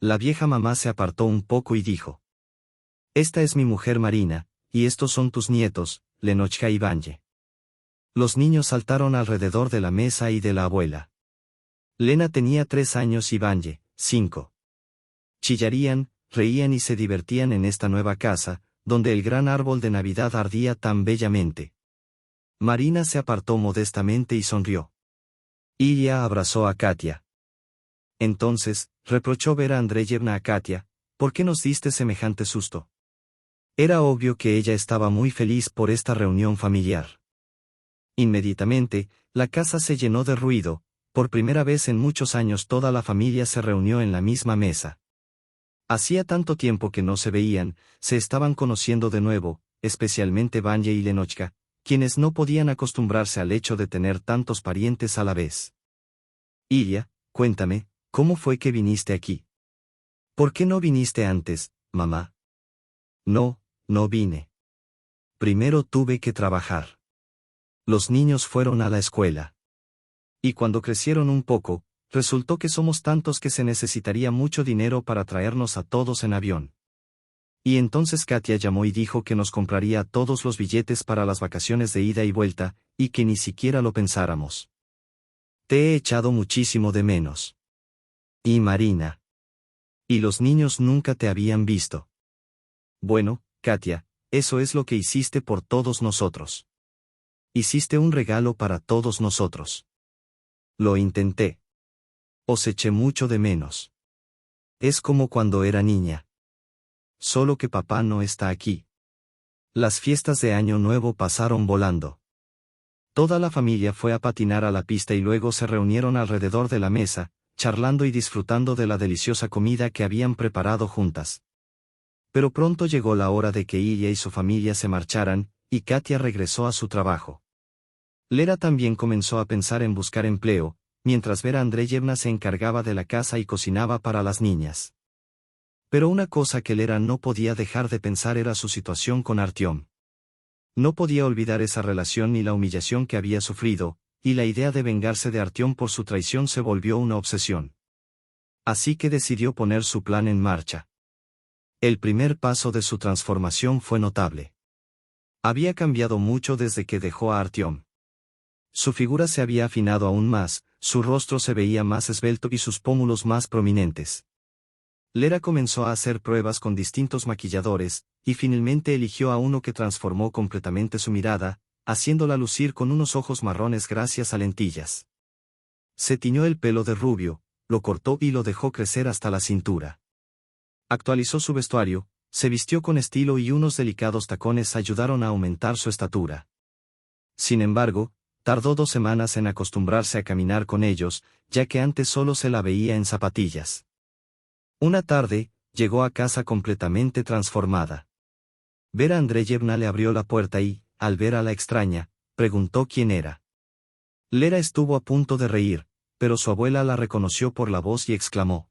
La vieja mamá se apartó un poco y dijo. Esta es mi mujer Marina, y estos son tus nietos, Lenochka y Vanye. Los niños saltaron alrededor de la mesa y de la abuela. Lena tenía 3 años y Vanye, 5. Chillarían, reían y se divertían en esta nueva casa, donde el gran árbol de Navidad ardía tan bellamente. Marina se apartó modestamente y sonrió. Ilya abrazó a Katia. Entonces, reprochó Vera Andreyevna a Katia, ¿por qué nos diste semejante susto? Era obvio que ella estaba muy feliz por esta reunión familiar. Inmediatamente, la casa se llenó de ruido, por primera vez en muchos años toda la familia se reunió en la misma mesa. Hacía tanto tiempo que no se veían, se estaban conociendo de nuevo, especialmente Vanye y Lenochka, quienes no podían acostumbrarse al hecho de tener tantos parientes a la vez. Ilya, cuéntame, ¿cómo fue que viniste aquí? ¿Por qué no viniste antes, mamá? No, No vine. Primero tuve que trabajar. Los niños fueron a la escuela. Y cuando crecieron un poco, resultó que somos tantos que se necesitaría mucho dinero para traernos a todos en avión. Y entonces Katia llamó y dijo que nos compraría todos los billetes para las vacaciones de ida y vuelta, y que ni siquiera lo pensáramos. Te he echado muchísimo de menos. Y Marina. Y los niños nunca te habían visto. Bueno, Katia, eso es lo que hiciste por todos nosotros. Hiciste un regalo para todos nosotros. Lo intenté. Os eché mucho de menos. Es como cuando era niña. Solo que papá no está aquí. Las fiestas de Año Nuevo pasaron volando. Toda la familia fue a patinar a la pista y luego se reunieron alrededor de la mesa, charlando y disfrutando de la deliciosa comida que habían preparado juntas. Pero pronto llegó la hora de que ella y su familia se marcharan, y Katia regresó a su trabajo. Lera también comenzó a pensar en buscar empleo, mientras Vera Andreyevna se encargaba de la casa y cocinaba para las niñas. Pero una cosa que Lera no podía dejar de pensar era su situación con Artyom. No podía olvidar esa relación ni la humillación que había sufrido, y la idea de vengarse de Artyom por su traición se volvió una obsesión. Así que decidió poner su plan en marcha. El primer paso de su transformación fue notable. Había cambiado mucho desde que dejó a Artyom. Su figura se había afinado aún más, su rostro se veía más esbelto y sus pómulos más prominentes. Lera comenzó a hacer pruebas con distintos maquilladores, y finalmente eligió a uno que transformó completamente su mirada, haciéndola lucir con unos ojos marrones gracias a lentillas. Se tiñó el pelo de rubio, lo cortó y lo dejó crecer hasta la cintura. Actualizó su vestuario, se vistió con estilo y unos delicados tacones ayudaron a aumentar su estatura. Sin embargo, tardó 2 semanas en acostumbrarse a caminar con ellos, ya que antes solo se la veía en zapatillas. Una tarde, llegó a casa completamente transformada. Vera Andreyevna le abrió la puerta y, al ver a la extraña, preguntó quién era. Lera estuvo a punto de reír, pero su abuela la reconoció por la voz y exclamó: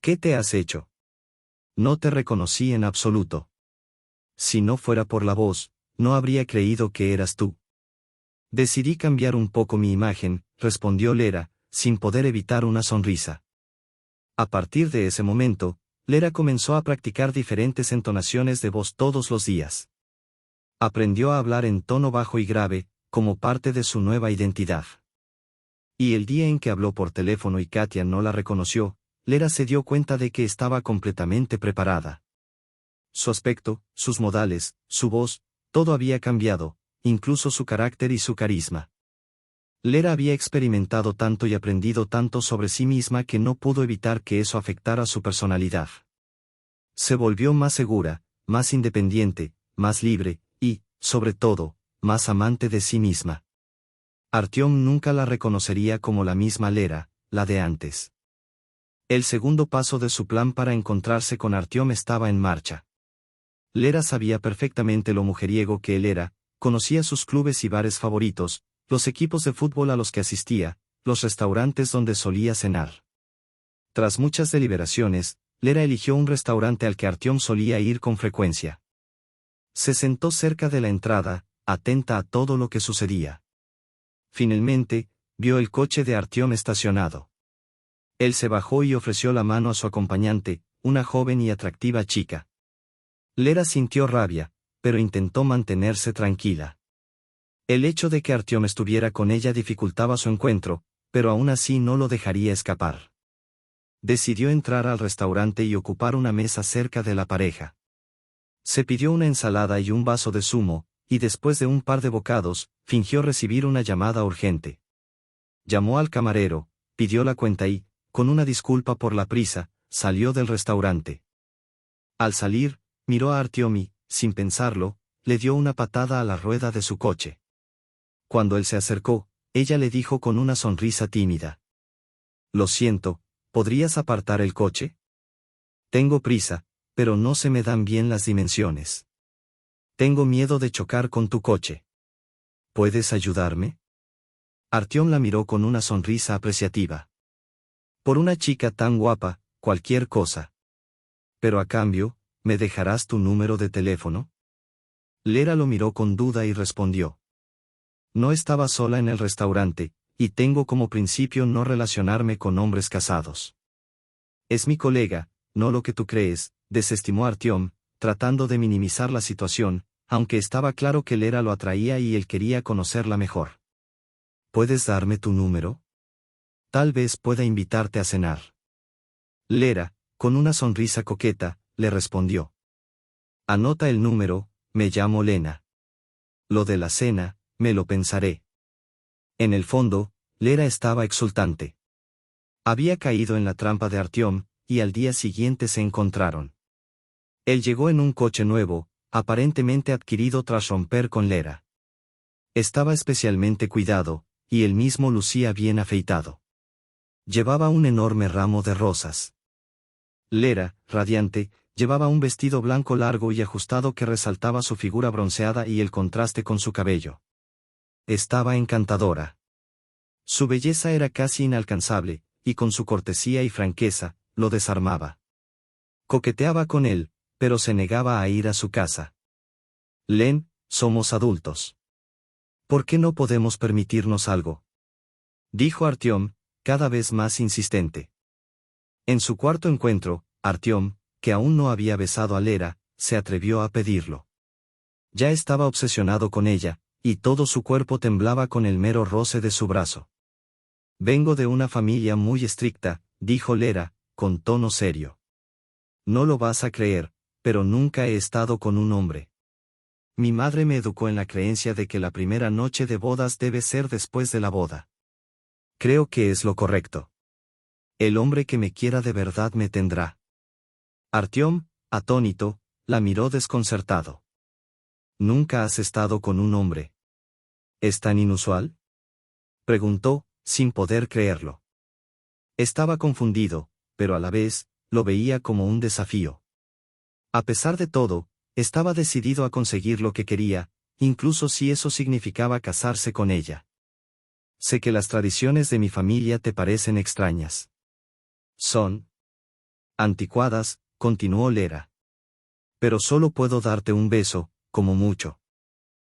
¿Qué te has hecho? No te reconocí en absoluto. Si no fuera por la voz, no habría creído que eras tú. Decidí cambiar un poco mi imagen, respondió Lera, sin poder evitar una sonrisa. A partir de ese momento, Lera comenzó a practicar diferentes entonaciones de voz todos los días. Aprendió a hablar en tono bajo y grave, como parte de su nueva identidad. Y el día en que habló por teléfono y Katia no la reconoció, Lera se dio cuenta de que estaba completamente preparada. Su aspecto, sus modales, su voz, todo había cambiado, incluso su carácter y su carisma. Lera había experimentado tanto y aprendido tanto sobre sí misma que no pudo evitar que eso afectara su personalidad. Se volvió más segura, más independiente, más libre, y, sobre todo, más amante de sí misma. Artyom nunca la reconocería como la misma Lera, la de antes. El segundo paso de su plan para encontrarse con Artyom estaba en marcha. Lera sabía perfectamente lo mujeriego que él era, conocía sus clubes y bares favoritos, los equipos de fútbol a los que asistía, los restaurantes donde solía cenar. Tras muchas deliberaciones, Lera eligió un restaurante al que Artyom solía ir con frecuencia. Se sentó cerca de la entrada, atenta a todo lo que sucedía. Finalmente, vio el coche de Artyom estacionado. Él se bajó y ofreció la mano a su acompañante, una joven y atractiva chica. Lera sintió rabia, pero intentó mantenerse tranquila. El hecho de que Artyom estuviera con ella dificultaba su encuentro, pero aún así no lo dejaría escapar. Decidió entrar al restaurante y ocupar una mesa cerca de la pareja. Se pidió una ensalada y un vaso de zumo, y después de un par de bocados, fingió recibir una llamada urgente. Llamó al camarero, pidió la cuenta y, con una disculpa por la prisa, salió del restaurante. Al salir, miró a Artyom y, sin pensarlo, le dio una patada a la rueda de su coche. Cuando él se acercó, ella le dijo con una sonrisa tímida: Lo siento, ¿podrías apartar el coche? Tengo prisa, pero no se me dan bien las dimensiones. Tengo miedo de chocar con tu coche. ¿Puedes ayudarme? Artyom la miró con una sonrisa apreciativa. Por una chica tan guapa, cualquier cosa. Pero a cambio, ¿me dejarás tu número de teléfono? Lera lo miró con duda y respondió. No estaba sola en el restaurante, y tengo como principio no relacionarme con hombres casados. Es mi colega, no lo que tú crees, desestimó Artyom, tratando de minimizar la situación, aunque estaba claro que Lera lo atraía y él quería conocerla mejor. ¿Puedes darme tu número? Tal vez pueda invitarte a cenar. Lera, con una sonrisa coqueta, le respondió. Anota el número, me llamo Lena. Lo de la cena, me lo pensaré. En el fondo, Lera estaba exultante. Había caído en la trampa de Artyom, y al día siguiente se encontraron. Él llegó en un coche nuevo, aparentemente adquirido tras romper con Lera. Estaba especialmente cuidado, y él mismo lucía bien afeitado. Llevaba un enorme ramo de rosas. Lera, radiante, llevaba un vestido blanco largo y ajustado que resaltaba su figura bronceada y el contraste con su cabello. Estaba encantadora. Su belleza era casi inalcanzable, y con su cortesía y franqueza, lo desarmaba. Coqueteaba con él, pero se negaba a ir a su casa. Len, somos adultos. ¿Por qué no podemos permitirnos algo? Dijo Artyom, cada vez más insistente. En su cuarto encuentro, Artyom, que aún no había besado a Lera, se atrevió a pedirlo. Ya estaba obsesionado con ella, y todo su cuerpo temblaba con el mero roce de su brazo. Vengo de una familia muy estricta, dijo Lera, con tono serio. No lo vas a creer, pero nunca he estado con un hombre. Mi madre me educó en la creencia de que la primera noche de bodas debe ser después de la boda. Creo que es lo correcto. El hombre que me quiera de verdad me tendrá. Artyom, atónito, la miró desconcertado. ¿Nunca has estado con un hombre? ¿Es tan inusual? Preguntó, sin poder creerlo. Estaba confundido, pero a la vez, lo veía como un desafío. A pesar de todo, estaba decidido a conseguir lo que quería, incluso si eso significaba casarse con ella. Sé que las tradiciones de mi familia te parecen extrañas. Son anticuadas, continuó Lera. Pero solo puedo darte un beso, como mucho.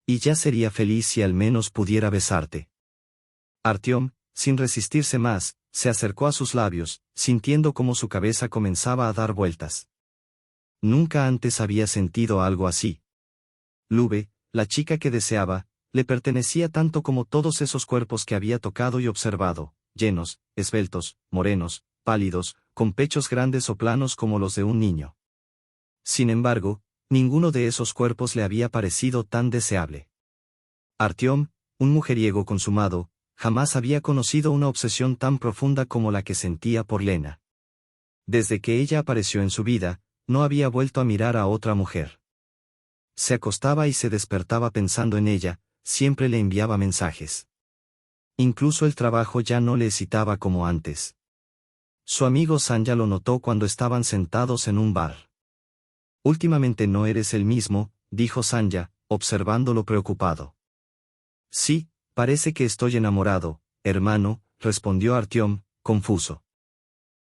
Y ya sería feliz si al menos pudiera besarte. Artyom, sin resistirse más, se acercó a sus labios, sintiendo cómo su cabeza comenzaba a dar vueltas. Nunca antes había sentido algo así. Lube, la chica que deseaba, le pertenecía tanto como todos esos cuerpos que había tocado y observado, llenos, esbeltos, morenos, pálidos, con pechos grandes o planos como los de un niño. Sin embargo, ninguno de esos cuerpos le había parecido tan deseable. Artyom, un mujeriego consumado, jamás había conocido una obsesión tan profunda como la que sentía por Lena. Desde que ella apareció en su vida, no había vuelto a mirar a otra mujer. Se acostaba y se despertaba pensando en ella, siempre le enviaba mensajes. Incluso el trabajo ya no le excitaba como antes. Su amigo Sanja lo notó cuando estaban sentados en un bar. Últimamente no eres el mismo, dijo Sanja, observándolo preocupado. Sí, parece que estoy enamorado, hermano, respondió Artyom, confuso.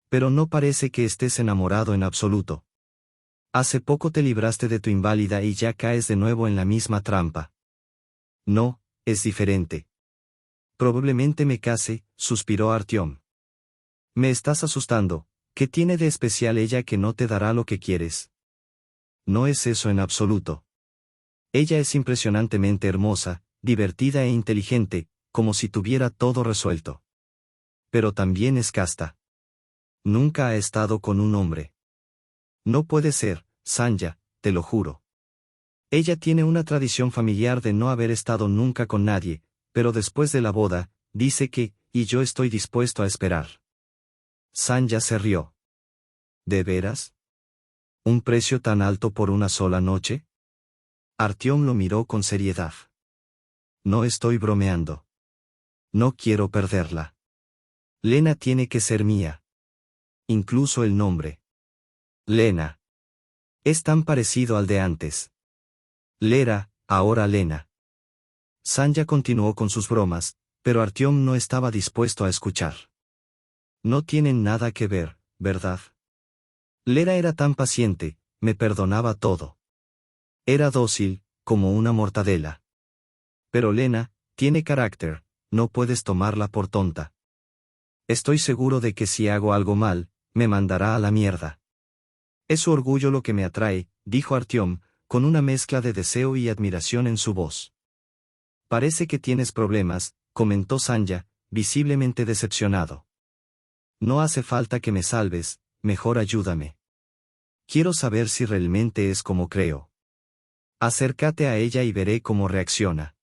Pero no parece que estés enamorado en absoluto. Hace poco te libraste de tu inválida y ya caes de nuevo en la misma trampa. No, es diferente. Probablemente me case, suspiró Artyom. Me estás asustando, ¿qué tiene de especial ella que no te dará lo que quieres? No es eso en absoluto. Ella es impresionantemente hermosa, divertida e inteligente, como si tuviera todo resuelto. Pero también es casta. Nunca ha estado con un hombre. No puede ser, Sanja, te lo juro. Ella tiene una tradición familiar de no haber estado nunca con nadie, pero después de la boda, dice que, y yo estoy dispuesto a esperar. Sanja se rió. ¿De veras? ¿Un precio tan alto por una sola noche? Artyom lo miró con seriedad. No estoy bromeando. No quiero perderla. Lena tiene que ser mía. Incluso el nombre. Lena. Es tan parecido al de antes. Lera, ahora Lena. Sanja continuó con sus bromas, pero Artyom no estaba dispuesto a escuchar. No tienen nada que ver, ¿verdad? Lera era tan paciente, me perdonaba todo. Era dócil, como una mortadela. Pero Lena, tiene carácter, no puedes tomarla por tonta. Estoy seguro de que si hago algo mal, me mandará a la mierda. Es su orgullo lo que me atrae, dijo Artyom, con una mezcla de deseo y admiración en su voz. Parece que tienes problemas, comentó Sanya, visiblemente decepcionado. No hace falta que me salves, mejor ayúdame. Quiero saber si realmente es como creo. Acércate a ella y veré cómo reacciona.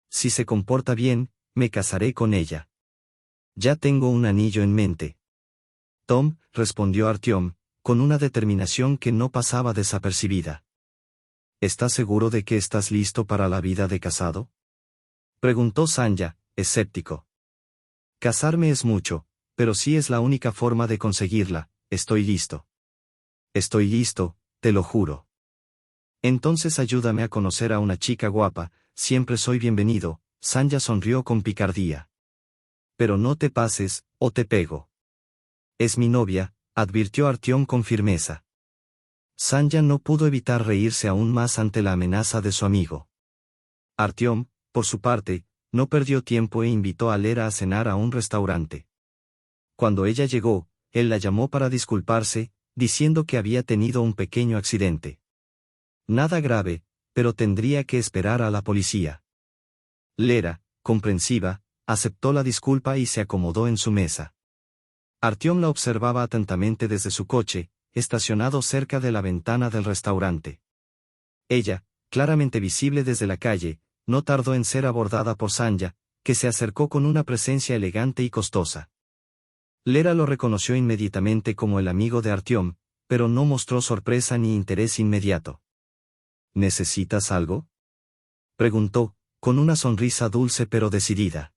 Si se comporta bien, me casaré con ella. Ya tengo un anillo en mente. Tom, respondió Artyom, con una determinación que no pasaba desapercibida. ¿Estás seguro de que estás listo para la vida de casado? Preguntó Sanya, escéptico. Casarme es mucho, pero si es la única forma de conseguirla, estoy listo. Estoy listo, te lo juro. Entonces ayúdame a conocer a una chica guapa, siempre soy bienvenido, Sanya sonrió con picardía. Pero no te pases, o te pego. Es mi novia, advirtió Artyom con firmeza. Sanya no pudo evitar reírse aún más ante la amenaza de su amigo. Artyom, por su parte, no perdió tiempo e invitó a Lera a cenar a un restaurante. Cuando ella llegó, él la llamó para disculparse, diciendo que había tenido un pequeño accidente. Nada grave, pero tendría que esperar a la policía. Lera, comprensiva, aceptó la disculpa y se acomodó en su mesa. Artyom la observaba atentamente desde su coche, estacionado cerca de la ventana del restaurante. Ella, claramente visible desde la calle, no tardó en ser abordada por Sanya, que se acercó con una presencia elegante y costosa. Lera lo reconoció inmediatamente como el amigo de Artyom, pero no mostró sorpresa ni interés inmediato. ¿Necesitas algo?, preguntó, con una sonrisa dulce pero decidida.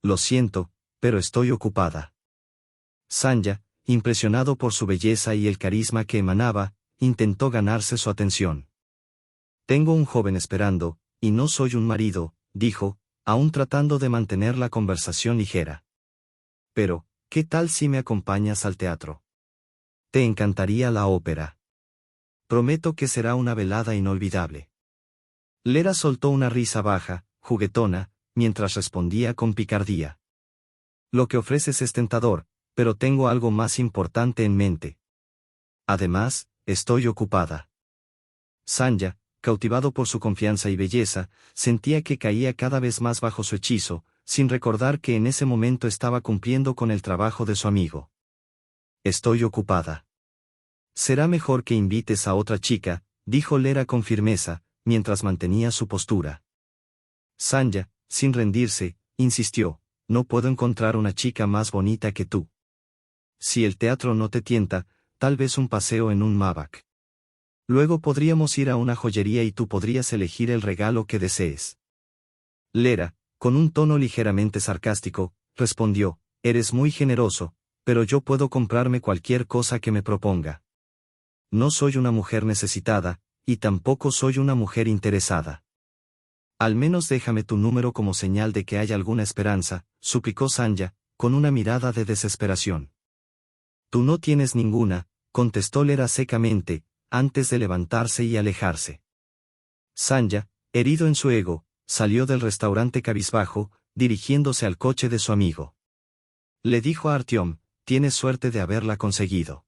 Lo siento, pero estoy ocupada. Sanya, impresionado por su belleza y el carisma que emanaba, intentó ganarse su atención. Tengo un joven esperando, y no soy un marido, dijo, aún tratando de mantener la conversación ligera. Pero, ¿qué tal si me acompañas al teatro? Te encantaría la ópera. Prometo que será una velada inolvidable. Lera soltó una risa baja, juguetona, mientras respondía con picardía. Lo que ofreces es tentador, pero tengo algo más importante en mente. Además, estoy ocupada. Sanya, cautivado por su confianza y belleza, sentía que caía cada vez más bajo su hechizo, sin recordar que en ese momento estaba cumpliendo con el trabajo de su amigo. Estoy ocupada. Será mejor que invites a otra chica, dijo Lera con firmeza, mientras mantenía su postura. Sanya, sin rendirse, insistió, no puedo encontrar una chica más bonita que tú. Si el teatro no te tienta, tal vez un paseo en un Maybach. Luego podríamos ir a una joyería y tú podrías elegir el regalo que desees. Lera, con un tono ligeramente sarcástico, respondió, eres muy generoso, pero yo puedo comprarme cualquier cosa que me proponga. No soy una mujer necesitada, y tampoco soy una mujer interesada. Al menos déjame tu número como señal de que hay alguna esperanza, suplicó Sanya, con una mirada de desesperación. Tú no tienes ninguna, contestó Lera secamente, antes de levantarse y alejarse. Sanya, herido en su ego, salió del restaurante cabizbajo, dirigiéndose al coche de su amigo. Le dijo a Artyom, tienes suerte de haberla conseguido.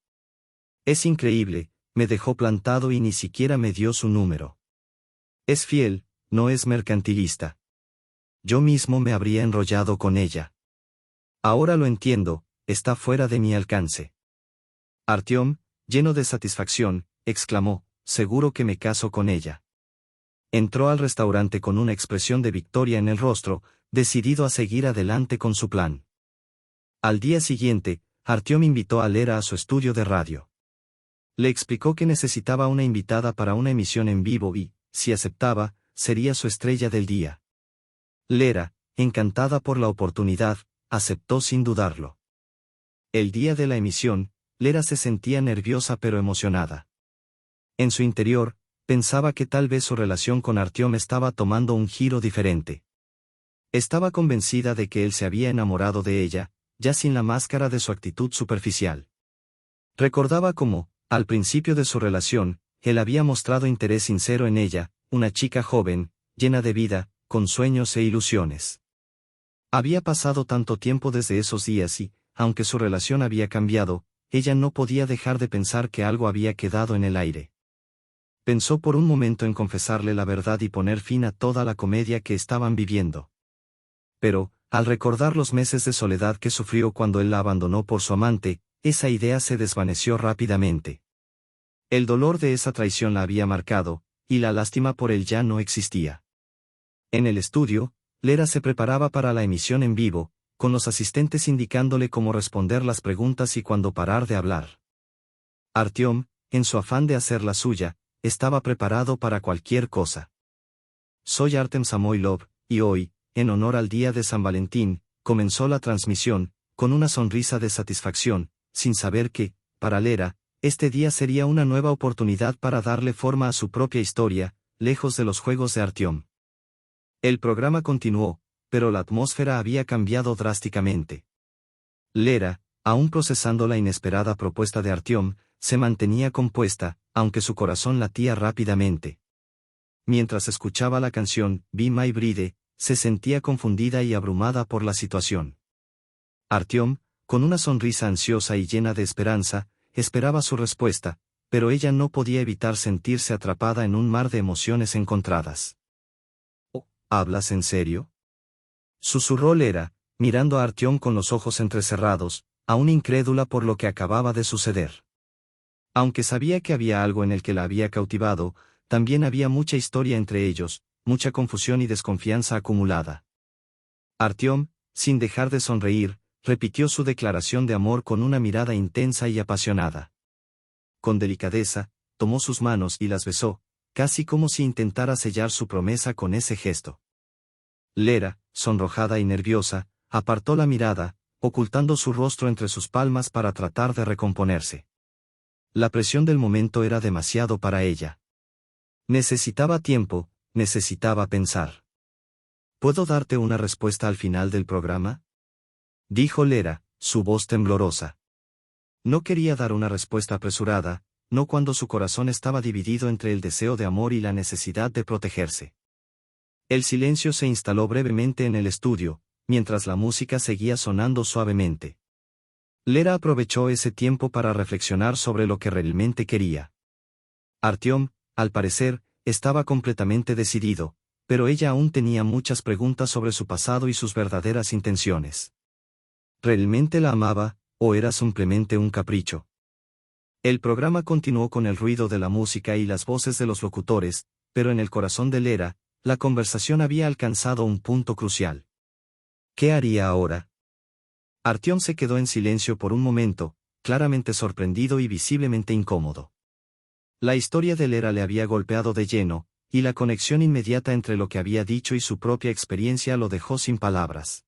Es increíble, me dejó plantado y ni siquiera me dio su número. Es fiel, no es mercantilista. Yo mismo me habría enrollado con ella. Ahora lo entiendo, está fuera de mi alcance. Artyom, lleno de satisfacción, exclamó, seguro que me caso con ella. Entró al restaurante con una expresión de victoria en el rostro, decidido a seguir adelante con su plan. Al día siguiente, Artyom invitó a Lera a su estudio de radio. Le explicó que necesitaba una invitada para una emisión en vivo y, si aceptaba, sería su estrella del día. Lera, encantada por la oportunidad, aceptó sin dudarlo. El día de la emisión, Lera se sentía nerviosa pero emocionada. En su interior, pensaba que tal vez su relación con Artyom estaba tomando un giro diferente. Estaba convencida de que él se había enamorado de ella, ya sin la máscara de su actitud superficial. Recordaba cómo, Al principio de su relación, él había mostrado interés sincero en ella, una chica joven, llena de vida, con sueños e ilusiones. Había pasado tanto tiempo desde esos días y, aunque su relación había cambiado, ella no podía dejar de pensar que algo había quedado en el aire. Pensó por un momento en confesarle la verdad y poner fin a toda la comedia que estaban viviendo. Pero, al recordar los meses de soledad que sufrió cuando él la abandonó por su amante, esa idea se desvaneció rápidamente. El dolor de esa traición la había marcado, y la lástima por él ya no existía. En el estudio, Lera se preparaba para la emisión en vivo, con los asistentes indicándole cómo responder las preguntas y cuándo parar de hablar. Artyom, en su afán de hacer la suya, estaba preparado para cualquier cosa. Soy Artem Samoilov, y hoy, en honor al día de San Valentín, comenzó la transmisión, con una sonrisa de satisfacción, sin saber que, para Lera, este día sería una nueva oportunidad para darle forma a su propia historia, lejos de los juegos de Artyom. El programa continuó, pero la atmósfera había cambiado drásticamente. Lera, aún procesando la inesperada propuesta de Artyom, se mantenía compuesta, aunque su corazón latía rápidamente. Mientras escuchaba la canción Be My Bride, se sentía confundida y abrumada por la situación. Artyom, con una sonrisa ansiosa y llena de esperanza, esperaba su respuesta, pero ella no podía evitar sentirse atrapada en un mar de emociones encontradas. ¿Hablas en serio? Susurró Lera, mirando a Artyom con los ojos entrecerrados, aún incrédula por lo que acababa de suceder. Aunque sabía que había algo en el que la había cautivado, también había mucha historia entre ellos, mucha confusión y desconfianza acumulada. Artyom, sin dejar de sonreír, repitió su declaración de amor con una mirada intensa y apasionada. Con delicadeza, tomó sus manos y las besó, casi como si intentara sellar su promesa con ese gesto. Lera, sonrojada y nerviosa, apartó la mirada, ocultando su rostro entre sus palmas para tratar de recomponerse. La presión del momento era demasiado para ella. Necesitaba tiempo, necesitaba pensar. ¿Puedo darte una respuesta al final del programa?, dijo Lera, su voz temblorosa. No quería dar una respuesta apresurada, no cuando su corazón estaba dividido entre el deseo de amor y la necesidad de protegerse. El silencio se instaló brevemente en el estudio, mientras la música seguía sonando suavemente. Lera aprovechó ese tiempo para reflexionar sobre lo que realmente quería. Artyom, al parecer, estaba completamente decidido, pero ella aún tenía muchas preguntas sobre su pasado y sus verdaderas intenciones. ¿Realmente la amaba, o era simplemente un capricho? El programa continuó con el ruido de la música y las voces de los locutores, pero en el corazón de Lera, la conversación había alcanzado un punto crucial. ¿Qué haría ahora? Artyom se quedó en silencio por un momento, claramente sorprendido y visiblemente incómodo. La historia de Lera le había golpeado de lleno, y la conexión inmediata entre lo que había dicho y su propia experiencia lo dejó sin palabras.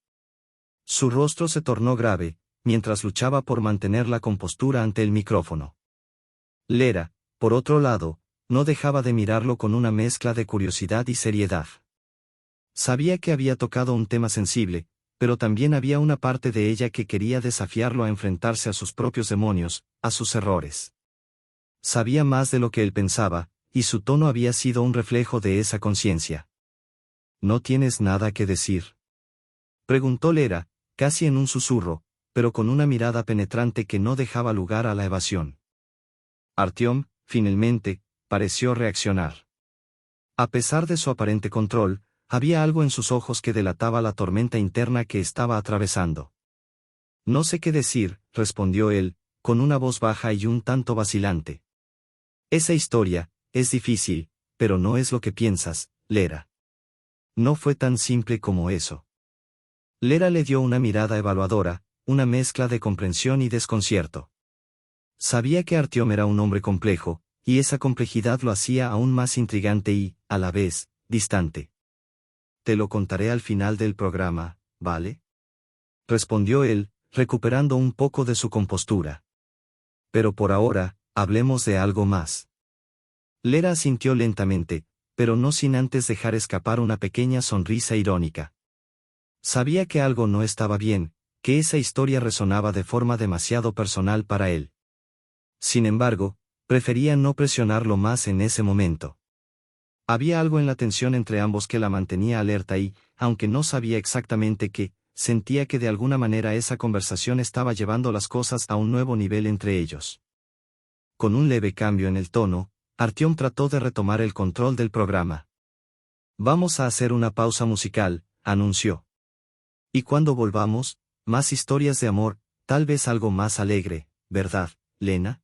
Su rostro se tornó grave, mientras luchaba por mantener la compostura ante el micrófono. Lera, por otro lado, no dejaba de mirarlo con una mezcla de curiosidad y seriedad. Sabía que había tocado un tema sensible, pero también había una parte de ella que quería desafiarlo a enfrentarse a sus propios demonios, a sus errores. Sabía más de lo que él pensaba, y su tono había sido un reflejo de esa conciencia. ¿No tienes nada que decir?, preguntó Lera, casi en un susurro, pero con una mirada penetrante que no dejaba lugar a la evasión. Artyom, finalmente, pareció reaccionar. A pesar de su aparente control, había algo en sus ojos que delataba la tormenta interna que estaba atravesando. No sé qué decir, respondió él, con una voz baja y un tanto vacilante. Esa historia, es difícil, pero no es lo que piensas, Lera. No fue tan simple como eso. Lera le dio una mirada evaluadora, una mezcla de comprensión y desconcierto. Sabía que Artyom era un hombre complejo, y esa complejidad lo hacía aún más intrigante y, a la vez, distante. Te lo contaré al final del programa, ¿vale?, respondió él, recuperando un poco de su compostura. Pero por ahora, hablemos de algo más. Lera asintió lentamente, pero no sin antes dejar escapar una pequeña sonrisa irónica. Sabía que algo no estaba bien, que esa historia resonaba de forma demasiado personal para él. Sin embargo, Prefería no presionarlo más en ese momento. Había algo en la tensión entre ambos que la mantenía alerta y, aunque no sabía exactamente qué, sentía que de alguna manera esa conversación estaba llevando las cosas a un nuevo nivel entre ellos. Con un leve cambio en el tono, Artyom trató de retomar el control del programa. Vamos a hacer una pausa musical, anunció. Y cuando volvamos, más historias de amor, tal vez algo más alegre, ¿verdad, Lena?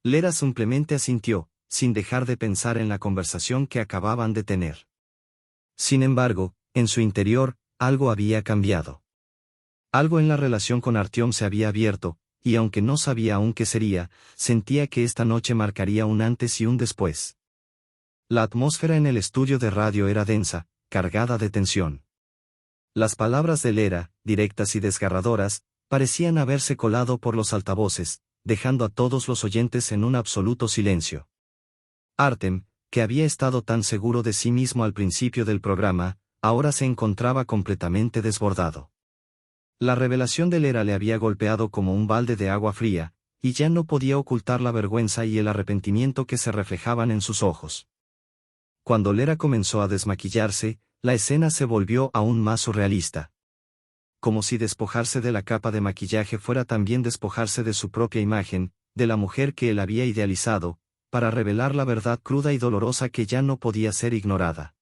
Lera simplemente asintió, sin dejar de pensar en la conversación que acababan de tener. Sin embargo, en su interior, algo había cambiado. Algo en la relación con Artyom se había abierto, y aunque no sabía aún qué sería, sentía que esta noche marcaría un antes y un después. La atmósfera en el estudio de radio era densa, cargada de tensión. Las palabras de Lera, directas y desgarradoras, parecían haberse colado por los altavoces, dejando a todos los oyentes en un absoluto silencio. Artem, que había estado tan seguro de sí mismo al principio del programa, ahora se encontraba completamente desbordado. La revelación de Lera le había golpeado como un balde de agua fría, y ya no podía ocultar la vergüenza y el arrepentimiento que se reflejaban en sus ojos. Cuando Lera comenzó a desmaquillarse, la escena se volvió aún más surrealista. Como si despojarse de la capa de maquillaje fuera también despojarse de su propia imagen, de la mujer que él había idealizado, para revelar la verdad cruda y dolorosa que ya no podía ser ignorada.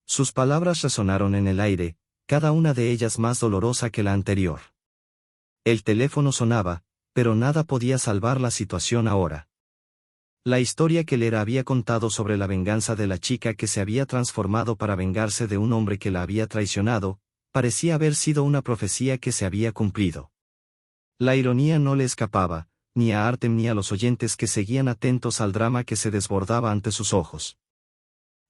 Sus palabras resonaron en el aire, cada una de ellas más dolorosa que la anterior. El teléfono sonaba, pero nada podía salvar la situación ahora. La historia que Lera había contado sobre la venganza de la chica que se había transformado para vengarse de un hombre que la había traicionado, parecía haber sido una profecía que se había cumplido. La ironía no le escapaba, ni a Artem ni a los oyentes que seguían atentos al drama que se desbordaba ante sus ojos.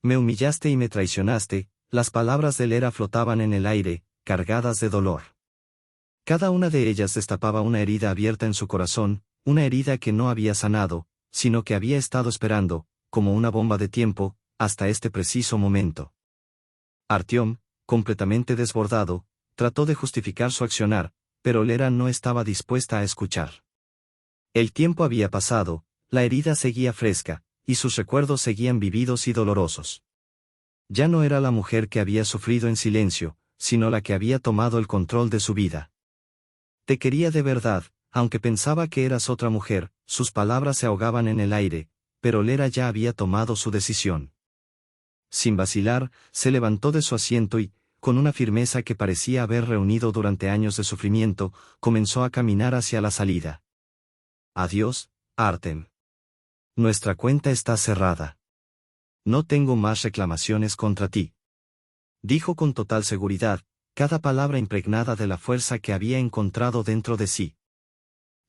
Me humillaste y me traicionaste, las palabras de Lera flotaban en el aire, cargadas de dolor. Cada una de ellas destapaba una herida abierta en su corazón, una herida que no había sanado, sino que había estado esperando, como una bomba de tiempo, hasta este preciso momento. Artyom, completamente desbordado, trató de justificar su accionar, pero Lera no estaba dispuesta a escuchar. El tiempo había pasado, la herida seguía fresca, y sus recuerdos seguían vividos y dolorosos. Ya no era la mujer que había sufrido en silencio, sino la que había tomado el control de su vida. Te quería de verdad, aunque pensaba que eras otra mujer, sus palabras se ahogaban en el aire, pero Lera ya había tomado su decisión. Sin vacilar, se levantó de su asiento y, con una firmeza que parecía haber reunido durante años de sufrimiento, comenzó a caminar hacia la salida. Adiós, Artem. Nuestra cuenta está cerrada. No tengo más reclamaciones contra ti. Dijo con total seguridad, cada palabra impregnada de la fuerza que había encontrado dentro de sí.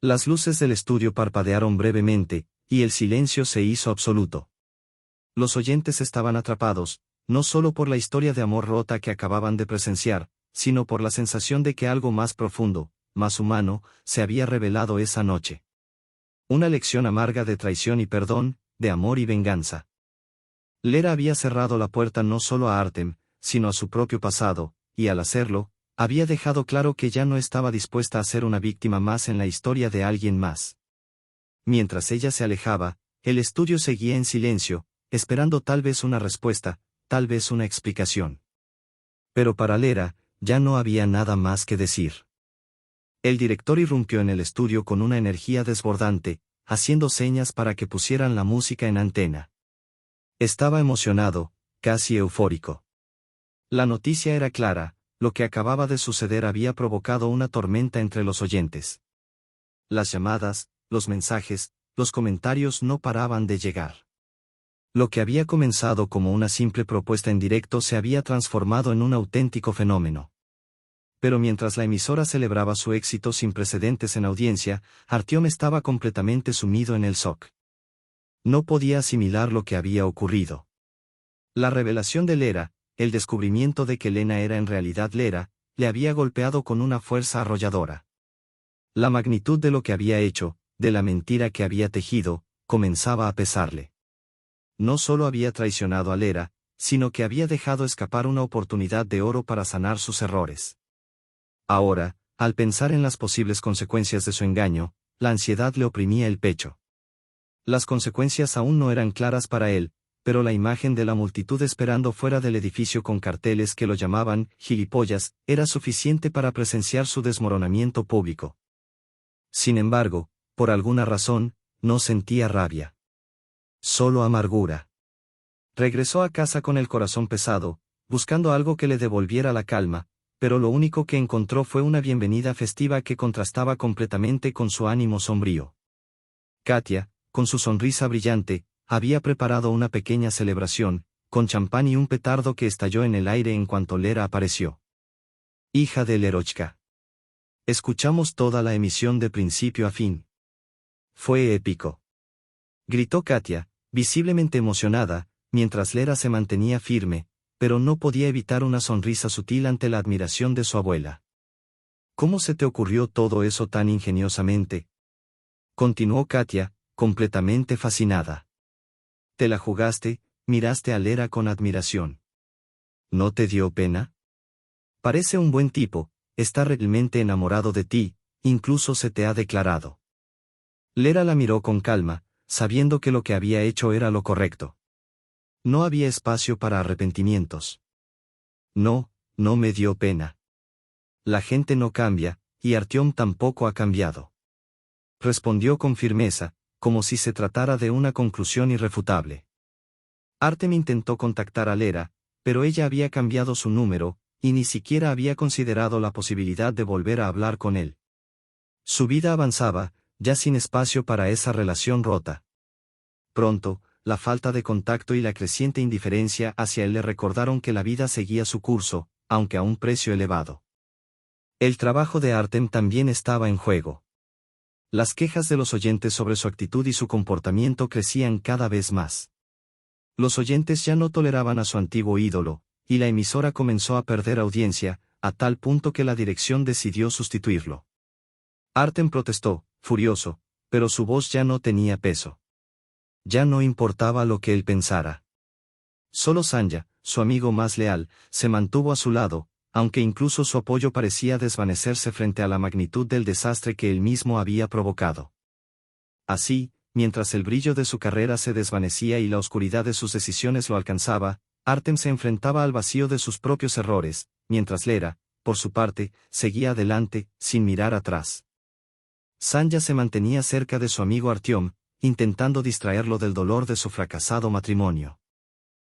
Las luces del estudio parpadearon brevemente, y el silencio se hizo absoluto. Los oyentes estaban atrapados, no solo por la historia de amor rota que acababan de presenciar, sino por la sensación de que algo más profundo, más humano, se había revelado esa noche. Una lección amarga de traición y perdón, de amor y venganza. Lera había cerrado la puerta no solo a Artem, sino a su propio pasado, y al hacerlo, había dejado claro que ya no estaba dispuesta a ser una víctima más en la historia de alguien más. Mientras ella se alejaba, el estudio seguía en silencio, esperando tal vez una respuesta, tal vez una explicación. Pero para Lera, ya no había nada más que decir. El director irrumpió en el estudio con una energía desbordante, haciendo señas para que pusieran la música en antena. Estaba emocionado, casi eufórico. La noticia era clara, lo que acababa de suceder había provocado una tormenta entre los oyentes. Las llamadas, los mensajes, los comentarios no paraban de llegar. Lo que había comenzado como una simple propuesta en directo se había transformado en un auténtico fenómeno. Pero mientras la emisora celebraba su éxito sin precedentes en audiencia, Artyom estaba completamente sumido en el shock. No podía asimilar lo que había ocurrido. La revelación de Lera, el descubrimiento de que Lena era en realidad Lera, le había golpeado con una fuerza arrolladora. La magnitud de lo que había hecho, de la mentira que había tejido, comenzaba a pesarle. No solo había traicionado a Lera, sino que había dejado escapar una oportunidad de oro para sanar sus errores. Ahora, al pensar en las posibles consecuencias de su engaño, la ansiedad le oprimía el pecho. Las consecuencias aún no eran claras para él, pero la imagen de la multitud esperando fuera del edificio con carteles que lo llamaban gilipollas era suficiente para presenciar su desmoronamiento público. Sin embargo, por alguna razón, no sentía rabia. Solo amargura. Regresó a casa con el corazón pesado, buscando algo que le devolviera la calma, pero lo único que encontró fue una bienvenida festiva que contrastaba completamente con su ánimo sombrío. Katia, con su sonrisa brillante, había preparado una pequeña celebración, con champán y un petardo que estalló en el aire en cuanto Lera apareció. Hija de Lerochka. Escuchamos toda la emisión de principio a fin. Fue épico. Gritó Katia, visiblemente emocionada, mientras Lera se mantenía firme, pero no podía evitar una sonrisa sutil ante la admiración de su abuela. ¿Cómo se te ocurrió todo eso tan ingeniosamente? Continuó Katia, completamente fascinada. Te la jugaste, miraste a Lera con admiración. ¿No te dio pena? Parece un buen tipo, está realmente enamorado de ti, incluso se te ha declarado. Lera la miró con calma, sabiendo que lo que había hecho era lo correcto. No había espacio para arrepentimientos. No, no me dio pena. La gente no cambia, y Artyom tampoco ha cambiado. Respondió con firmeza, como si se tratara de una conclusión irrefutable. Artem intentó contactar a Lera, pero ella había cambiado su número, y ni siquiera había considerado la posibilidad de volver a hablar con él. Su vida avanzaba, ya sin espacio para esa relación rota. Pronto, la falta de contacto y la creciente indiferencia hacia él le recordaron que la vida seguía su curso, aunque a un precio elevado. El trabajo de Artem también estaba en juego. Las quejas de los oyentes sobre su actitud y su comportamiento crecían cada vez más. Los oyentes ya no toleraban a su antiguo ídolo, y la emisora comenzó a perder audiencia, a tal punto que la dirección decidió sustituirlo. Artem protestó, furioso, pero su voz ya no tenía peso. Ya no importaba lo que él pensara. Solo Sanja, su amigo más leal, se mantuvo a su lado, aunque incluso su apoyo parecía desvanecerse frente a la magnitud del desastre que él mismo había provocado. Así, mientras el brillo de su carrera se desvanecía y la oscuridad de sus decisiones lo alcanzaba, Artem se enfrentaba al vacío de sus propios errores, mientras Lera, por su parte, seguía adelante, sin mirar atrás. Sanja se mantenía cerca de su amigo Artyom, intentando distraerlo del dolor de su fracasado matrimonio.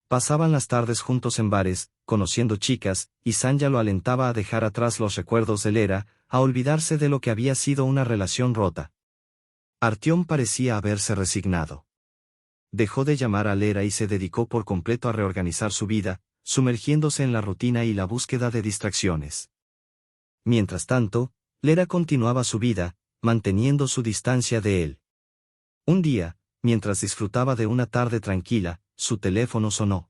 Pasaban las tardes juntos en bares, conociendo chicas, y Sanja lo alentaba a dejar atrás los recuerdos de Lera, a olvidarse de lo que había sido una relación rota. Artyom parecía haberse resignado. Dejó de llamar a Lera y se dedicó por completo a reorganizar su vida, sumergiéndose en la rutina y la búsqueda de distracciones. Mientras tanto, Lera continuaba su vida, manteniendo su distancia de él. Un día, mientras disfrutaba de una tarde tranquila, su teléfono sonó.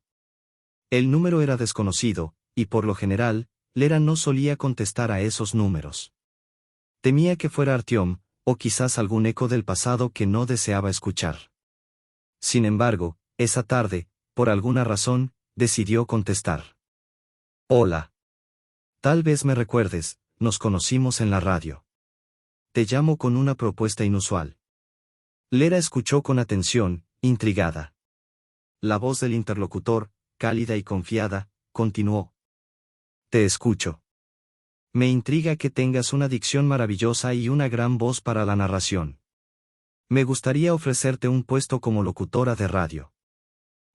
El número era desconocido, y por lo general, Lera no solía contestar a esos números. Temía que fuera Artyom, o quizás algún eco del pasado que no deseaba escuchar. Sin embargo, esa tarde, por alguna razón, decidió contestar. Hola. Tal vez me recuerdes, nos conocimos en la radio. Te llamo con una propuesta inusual. Lera escuchó con atención, intrigada. La voz del interlocutor, cálida y confiada, continuó. Te escucho. Me intriga que tengas una dicción maravillosa y una gran voz para la narración. Me gustaría ofrecerte un puesto como locutora de radio.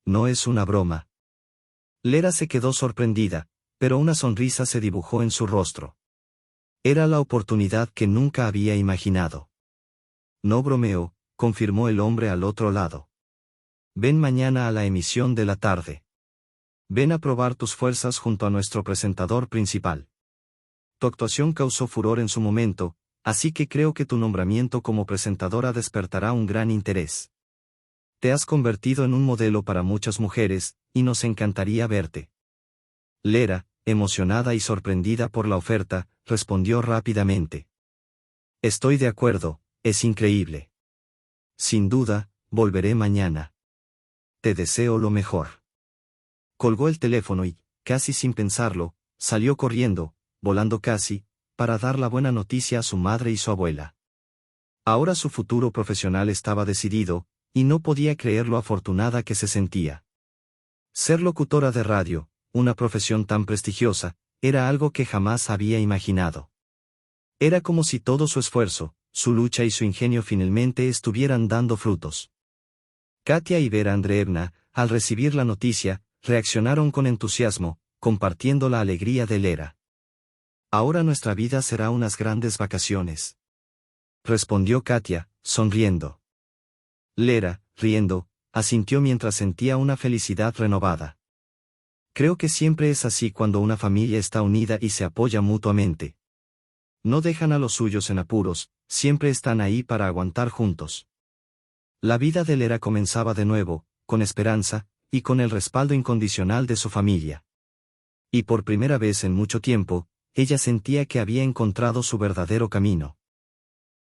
No es una broma. Lera se quedó sorprendida, pero una sonrisa se dibujó en su rostro. Era la oportunidad que nunca había imaginado. No bromeo, confirmó el hombre al otro lado. Ven mañana a la emisión de la tarde. Ven a probar tus fuerzas junto a nuestro presentador principal. Tu actuación causó furor en su momento, así que creo que tu nombramiento como presentadora despertará un gran interés. Te has convertido en un modelo para muchas mujeres, y nos encantaría verte. Lera, emocionada y sorprendida por la oferta, respondió rápidamente. Estoy de acuerdo, es increíble. Sin duda, volveré mañana. Te deseo lo mejor. Colgó el teléfono y, casi sin pensarlo, salió corriendo, volando casi, para dar la buena noticia a su madre y su abuela. Ahora su futuro profesional estaba decidido, y no podía creer lo afortunada que se sentía. Ser locutora de radio, una profesión tan prestigiosa, era algo que jamás había imaginado. Era como si todo su esfuerzo, su lucha y su ingenio finalmente estuvieran dando frutos. Katia y Vera Andreevna, al recibir la noticia, reaccionaron con entusiasmo, compartiendo la alegría de Lera. Ahora nuestra vida será unas grandes vacaciones, respondió Katia, sonriendo. Lera, riendo, asintió mientras sentía una felicidad renovada. Creo que siempre es así cuando una familia está unida y se apoya mutuamente. No dejan a los suyos en apuros, siempre están ahí para aguantar juntos. La vida de Lera comenzaba de nuevo, con esperanza, y con el respaldo incondicional de su familia. Y por primera vez en mucho tiempo, ella sentía que había encontrado su verdadero camino.